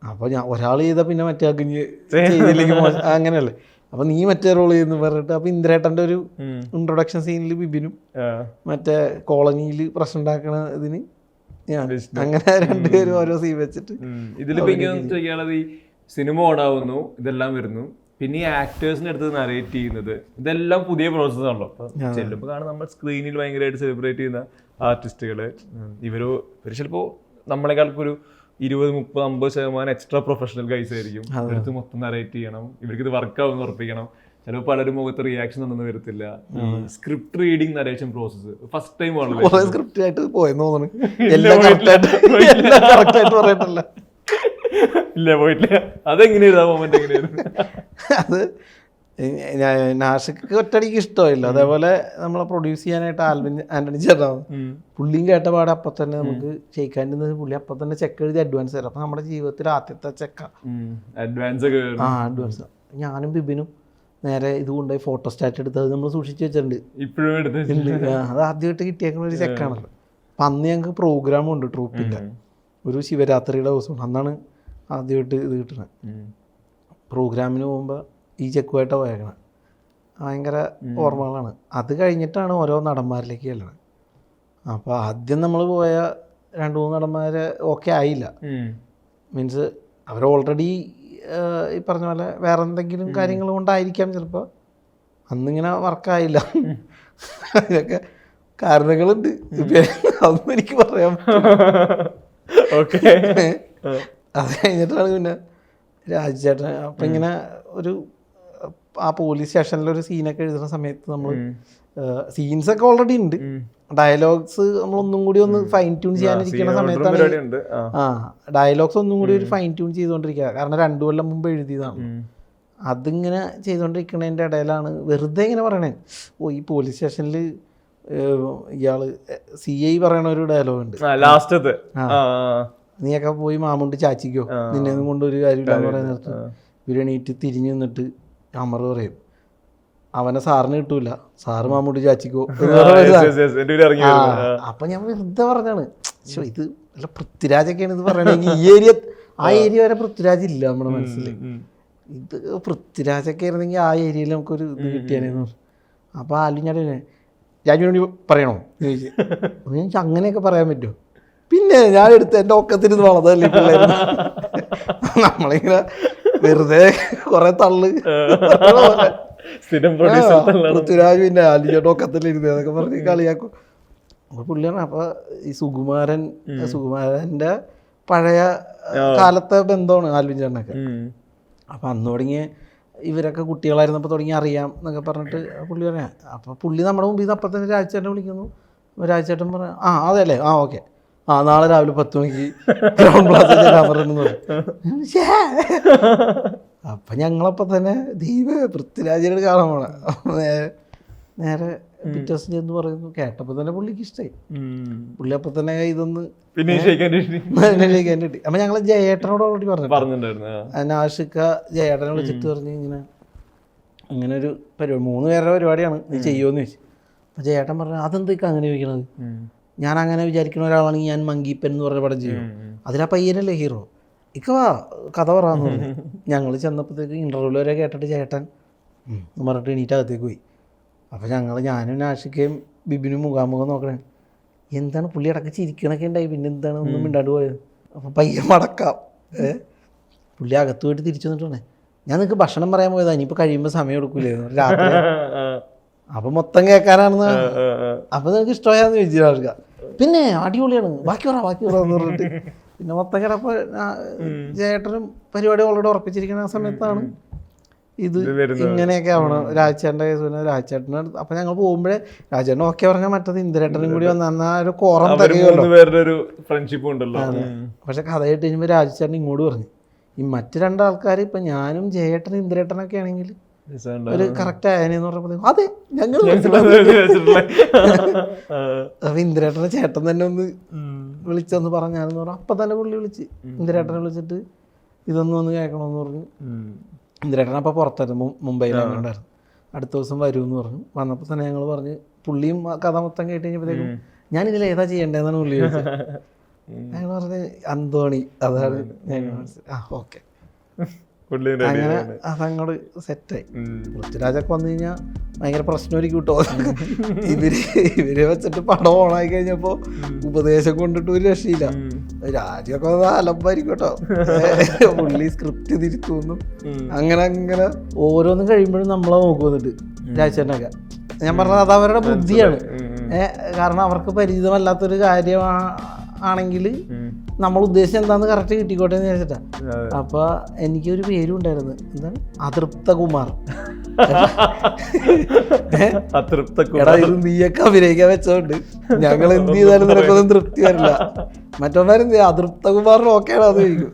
അപ്പോൾ ഞാൻ ഒരാൾ ചെയ്താൽ പിന്നെ മറ്റേ ആൾക്ക് ചെയ്തില്ലെങ്കിൽ അങ്ങനെയല്ലേ, അപ്പോൾ നീ മറ്റേ റോൾ ചെയ്യുന്നു പറഞ്ഞിട്ട്. അപ്പോൾ ഇന്ദ്രേട്ടൻ്റെ ഒരു ഇൻട്രൊഡക്ഷൻ സീനിൽ ബിബിനും മറ്റേ കോളനിയിൽ പ്രശ്നം ഉണ്ടാക്കണ ഇതിന് ഞാൻ അങ്ങനെ 2 പേരും ഓരോ സീൻ വെച്ചിട്ട്. ഇതിലിപ്പോൾ ഈ സിനിമ ഓണാവുന്നു, ഇതെല്ലാം വരുന്നു, പിന്നെ ഈ ആക്ടേഴ്സിന്റെ അടുത്ത് നറേറ്റ് ചെയ്യുന്നത് ഇതെല്ലാം പുതിയ പ്രോസസ് ആണല്ലോ. ചെല്ലുമ്പോൾ കാണാൻ നമ്മൾ സ്ക്രീനിൽ ഭയങ്കരമായിട്ട് സെലിബ്രേറ്റ് ചെയ്യുന്ന ആർട്ടിസ്റ്റുകള് ഇവര് ചിലപ്പോൾ നമ്മളെക്കാൾക്ക് ഒരു 20-30-50% എക്സ്ട്രാ പ്രൊഫഷണൽ ഗൈസ് ആയിരിക്കും. അടുത്ത് മൊത്തം നറേറ്റ് ചെയ്യണം, ഇവർക്ക് ഇത് വർക്കാവുമെന്ന് ഉറപ്പിക്കണം. ചിലപ്പോൾ പലരും മുഖത്ത് റിയാക്ഷൻ ഒന്നും വരത്തില്ല. ഈ script reading narration process first time ആണല്ലോ. സ്ക്രിപ്റ്റ് ആയിട്ട് പോയെന്ന് തോന്നുന്നു. എല്ലാം കറക്റ്റായിട്ട് പറയട്ടല്ല. ഇല്ല പോയിട്ടില്ല. അതെങ്ങനെയായിരുന്നു ആ മൊമെന്റ്? എങ്ങനെയായിരുന്നു അത്? നാഷിക്ക് ഒറ്റടിക്ക് ഇഷ്ടമായില്ല. അതേപോലെ നമ്മളെ പ്രൊഡ്യൂസ് ചെയ്യാനായിട്ട് ആന്റണി ചേട്ടനാണ്. പുള്ളിയും കേട്ട പാടെ അപ്പം തന്നെ നമുക്ക് ഷെയ്ക്കാൻ്റെ പുള്ളി അപ്പം തന്നെ ചെക്ക് എഴുതി അഡ്വാൻസ് തരാം. അപ്പം നമ്മുടെ ജീവിതത്തിൽ ആദ്യത്തെ ചെക്കാണ് അഡ്വാൻസ്. ഞാനും ബിബിനും നേരെ ഇത് കൊണ്ടുപോയി ഫോട്ടോ സ്റ്റാറ്റ് എടുത്ത് അത് നമ്മൾ സൂക്ഷിച്ച് വെച്ചിട്ടുണ്ട് ഇപ്പോഴും. അത് ആദ്യമായിട്ട് കിട്ടിയേക്കുന്ന ഒരു ചെക്കാണല്ലോ. അപ്പം അന്ന് ഞങ്ങൾക്ക് പ്രോഗ്രാമും ഉണ്ട് ട്രൂപ്പിൻ്റെ. ഒരു ശിവരാത്രിയുടെ ദിവസം അന്നാണ് ആദ്യമായിട്ട് ഇത് കിട്ടുന്നത്. പ്രോഗ്രാമിന് പോകുമ്പോൾ ഈ ചെക്കുമായിട്ടാണ് പോയേക്കണം. ഭയങ്കര ഓർമ്മകളാണ്. അത് കഴിഞ്ഞിട്ടാണ് ഓരോ നടന്മാരിലേക്ക് ചെല്ലണത്. അപ്പോൾ ആദ്യം നമ്മൾ പോയ 2-3 നടന്മാർ ഓക്കെ ആയില്ല. മീൻസ് അവർ ഓൾറെഡി ഈ പറഞ്ഞ പോലെ വേറെ എന്തെങ്കിലും കാര്യങ്ങൾ കൊണ്ടായിരിക്കാം ചിലപ്പോൾ അന്നിങ്ങനെ വർക്കായില്ല. അതിനൊക്കെ കാരണങ്ങളുണ്ട്. അതൊന്നും എനിക്ക് പറയാൻ ഓക്കെ. അത് കഴിഞ്ഞിട്ടാണ് പിന്നെ രാജേട്ടൻ അപ്പം ഇങ്ങനെ ഒരു ആ പോലീസ് സ്റ്റേഷനിലൊരു സീനൊക്കെ എഴുതുന്ന സമയത്ത് നമ്മൾ സീൻസൊക്കെ ഓൾറെഡി ഉണ്ട്. ഡയലോഗ്സ് നമ്മളൊന്നും കൂടി ഒന്ന് ഫൈൻ ട്യൂൺ ചെയ്യാനിരിക്കുന്ന സമയത്താണ് ഡയലോഗ്സ് ഒന്നും കൂടി ഒരു ഫൈൻ ട്യൂൺ ചെയ്തുകൊണ്ടിരിക്കുക. കാരണം 2 കൊല്ലം മുമ്പ് എഴുതിയതാണ്. അതിങ്ങനെ ചെയ്തുകൊണ്ടിരിക്കുന്നതിൻ്റെ ഇടയിലാണ് വെറുതെ ഇങ്ങനെ പറയണേ, ഓ ഈ പോലീസ് സ്റ്റേഷനിൽ ഇയാള് CI പറയണ ഒരു ഡയലോഗ് ഉണ്ട് ലാസ്റ്റത്തെ, നീയൊക്കെ പോയി മാമുണ്ട് ചാച്ചിക്കോ, നിന്നെ കൊണ്ട് ഒരു കാര്യമില്ലാന്ന് പറയുന്നിടത്ത് ഇവരെണീറ്റ് തിരിഞ്ഞു നിന്നിട്ട് അമർ പറയും അവനെ സാറിന് കിട്ടൂല, സാറ് മാമൂട്ടി ചാച്ചിക്കോ. അപ്പൊ ഞാൻ വെറുതെ പറഞ്ഞാണ്, ഇത് അല്ല പൃഥ്വിരാജൊക്കെയാണ് ഇത് പറയണെങ്കിൽ ഈ ഏരിയ വരെ പൃഥ്വിരാജ് ഇല്ല നമ്മുടെ മനസ്സിൽ. ഇത് പൃഥ്വിരാജൊക്കെ ആയിരുന്നെങ്കിൽ ആ ഏരിയയിൽ നമുക്കൊരു ഇത് കിട്ടിയാനെന്ന് പറഞ്ഞു. അപ്പോൾ ആലിഞ്ഞാട് രാജുവിനോട് പറയണോ ചോദിച്ചു. അങ്ങനെയൊക്കെ പറയാൻ പറ്റുമോ? പിന്നെ ഞാൻ എടുത്ത് എൻ്റെ ഒക്കത്തിരുന്ന് വളർന്നതല്ലേ പിള്ളേർ. നമ്മളിങ്ങനെ വെറുതെ കുറെ തള്ളു പൃഥ്വിരാജ് പിന്നെ ആലിഞ്ഞാട് ഒക്കത്തിലിരുന്ന് അതൊക്കെ പറഞ്ഞ് കളിയാക്കും. അപ്പോൾ പുള്ളിയാണ്. അപ്പോൾ ഈ സുകുമാരൻ്റെ പഴയ കാലത്തെ ബന്ധമാണ് ആൽവിൻ ചേട്ടനൊക്കെ. അപ്പം അന്ന് തുടങ്ങിയ ഇവരൊക്കെ കുട്ടികളായിരുന്നപ്പോൾ തുടങ്ങി അറിയാം എന്നൊക്കെ പറഞ്ഞിട്ട് പുള്ളി പറയാം. അപ്പോൾ പുള്ളി നമ്മുടെ മുമ്പിൽ നിന്ന് അപ്പം തന്നെ രാജേട്ടനെ വിളിക്കുന്നു. രാജേട്ടൻ പറയാം അതെ അല്ലേ, ഓക്കെ, നാളെ രാവിലെ 10 മണിക്ക് ഗ്രൗണ്ട് പ്ലാസിൽ ചെല്ലാൻ പറഞ്ഞു പറയും. അപ്പം ഞങ്ങളപ്പം തന്നെ പൃഥ്വിരാജിനോട് കാണാൻ പോണം. നേരെ പിറ്റേഴ്സ് എന്ന് പറയുന്നു. കേട്ടപ്പോൾ തന്നെ പുള്ളിക്ക് ഇഷ്ടമായി. പുള്ളി അപ്പം തന്നെ ഇതൊന്ന് ഷെയ്ക്കാൻ കിട്ടി. അപ്പം ഞങ്ങൾ ജയേട്ടനോട് ഓൾറെഡി പറഞ്ഞിട്ടുണ്ടായിരുന്നു. നാഷിക്ക ജയേട്ടനെ വിളിച്ചിട്ട് പറഞ്ഞ് ഇങ്ങനെ ഒരു പരിപാടി 3 പേരുടെ പരിപാടിയാണ്, നീ ചെയ്യുമെന്ന് ചോദിച്ചു. അപ്പം ജയേട്ടൻ പറഞ്ഞു അതെന്തൊക്കെ അങ്ങനെ ചോദിക്കണത്, ഞാൻ അങ്ങനെ വിചാരിക്കുന്ന ഒരാളാണെങ്കിൽ ഞാൻ മങ്കിപ്പൻ എന്ന് പറഞ്ഞ പടം ചെയ്യും, അതിലാ പയ്യനല്ലേ ഹീറോ, ഇക്ക വാ കഥ പറയാന്ന് പറഞ്ഞു. ഞങ്ങൾ ചെന്നപ്പോഴത്തേക്ക് ഇൻ്റർവ്യൂവിൽ വരെ കേട്ടിട്ട് ചേട്ടൻ പറഞ്ഞിട്ട് എണീറ്റകത്തേക്ക് പോയി. അപ്പോൾ ഞാനും നാഷിക്കയും ബിബിനും മുഖാമുഖം നോക്കണേ, എന്താണ് പുള്ളി അടക്കം ചിരിക്കണൊക്കെ ഉണ്ടായി, പിന്നെ എന്താണ് ഒന്നും മിണ്ടാണ്ട് പോയത്. അപ്പോൾ പയ്യൻ മടക്കാം. പുള്ളി അകത്ത് പോയിട്ട് തിരിച്ചു വന്നിട്ടാണ്, ഞാൻ നിങ്ങൾക്ക് ഭക്ഷണം പറയാൻ പോയതാണ്, ഇനിയിപ്പോൾ കഴിയുമ്പോൾ സമയം എടുക്കൂലേ രാത്രി, അപ്പം മൊത്തം കേൾക്കാനാണെന്ന്. അപ്പം നിനക്ക് ഇഷ്ടമായെന്ന് ചോദിച്ചു ആൾക്കാർ. പിന്നെ അടിപൊളിയാണ്, ബാക്കി പറയാന്ന് പറഞ്ഞിട്ട് പിന്നെ മൊത്തം കിടപ്പോൾ ചേട്ടനും പരിപാടി ഓൾറെഡി ഉറപ്പിച്ചിരിക്കുന്ന സമയത്താണ് ഇത് ഇങ്ങനെയൊക്കെ ആവണം. രാജേട്ടൻ്റെ കേസ് പിന്നെ രാജേട്ടന്. അപ്പം ഞങ്ങൾ പോകുമ്പോഴേ രാജേട്ടൻ ഓക്കെ പറഞ്ഞാൽ മറ്റത് ഇന്ദിരേട്ടനും കൂടി വന്ന ഒരു കോറം തരുമല്ലോ. പക്ഷെ കഥ കേട്ട് കഴിഞ്ഞപ്പോൾ രാജേട്ടൻ ഇങ്ങോട്ട് പറഞ്ഞു, ഈ മറ്റ് 2 ആൾക്കാർ ഇപ്പം ഞാനും ജയേട്ടനും ഇന്ദിരേട്ടനൊക്കെ ആണെങ്കിൽ ഒരു കറക്റ്റ് ആയനെന്ന് പറഞ്ഞപ്പോൾ അതെ ഞങ്ങൾ. അപ്പൊ ഇന്ദിരേട്ടനെ ചേട്ടൻ തന്നെ ഒന്ന് വിളിച്ചൊന്ന് പറഞ്ഞാന്ന് പറഞ്ഞു. അപ്പം തന്നെ പുള്ളി വിളിച്ച് ഇന്ദിരേട്ടനെ വിളിച്ചിട്ട് ഇതൊന്നും ഒന്ന് കേൾക്കണമെന്ന് പറഞ്ഞു. ഇന്ദിരേട്ടൻ അപ്പം പുറത്തായിരുന്നു, മുംബൈയിലാണ് ഉണ്ടായിരുന്നു. അടുത്ത ദിവസം വരുമെന്ന് പറഞ്ഞു. വന്നപ്പോൾ തന്നെ ഞങ്ങൾ പറഞ്ഞ് പുള്ളിയും കഥ മൊത്തം കേട്ട് കഴിഞ്ഞപ്പോഴത്തേക്കും ഞാനിതിൽ ഏതാ ചെയ്യേണ്ടതെന്നാണ് പുള്ളി ചോദിച്ചത്. ഞങ്ങൾ പറഞ്ഞ് അന്തോണി, അതാണ് ഞങ്ങൾ ഓക്കെ. അങ്ങനെ അതങ്ങോട്ട് സെറ്റായി. പൃഥ്വിരാജൊക്കെ വന്നു കഴിഞ്ഞാൽ ഭയങ്കര പ്രശ്നമായിരിക്കും കേട്ടോ. ഇവരെ വെച്ചിട്ട് പടം ഓണായി കഴിഞ്ഞപ്പോ ഉപദേശം കൊണ്ടിട്ട് ഒരു രക്ഷയില്ല. രാജൊക്കെ അലമ്പായിരിക്കും കേട്ടോ. പുള്ളി സ്ക്രിപ്റ്റ് തിരുത്തുന്നു. അങ്ങനെ അങ്ങനെ ഓരോന്നും കഴിയുമ്പോഴും നമ്മളെ നോക്കും വന്നിട്ട് രാജേട്ടനൊക്കെ. ഞാൻ പറഞ്ഞത് അത് അവരുടെ ബുദ്ധിയാണ്. കാരണം അവർക്ക് പരിചിതമല്ലാത്തൊരു കാര്യം ആണെങ്കിൽ നമ്മൾ ഉദ്ദേശിച്ചത് എന്താന്ന് കറക്റ്റ് കിട്ടിക്കോട്ടെ എന്ന് വിചാരിച്ചിട്ടാ. അപ്പൊ എനിക്കൊരു പേരും ഉണ്ടായിരുന്നു, എന്താണ്, അതൃപ്തകുമാർ. എടാ ഇത് നീയൊക്കെ അഭിനയിക്കാൻ വെച്ചോണ്ട് ഞങ്ങൾ എന്ത് ചെയ്താലും നിനക്കൊന്നും തൃപ്തി വരില്ല. മറ്റൊന്നാരും അതൃപ്തകുമാറിന് ഓക്കെയാണ് അത് ചോദിക്കും.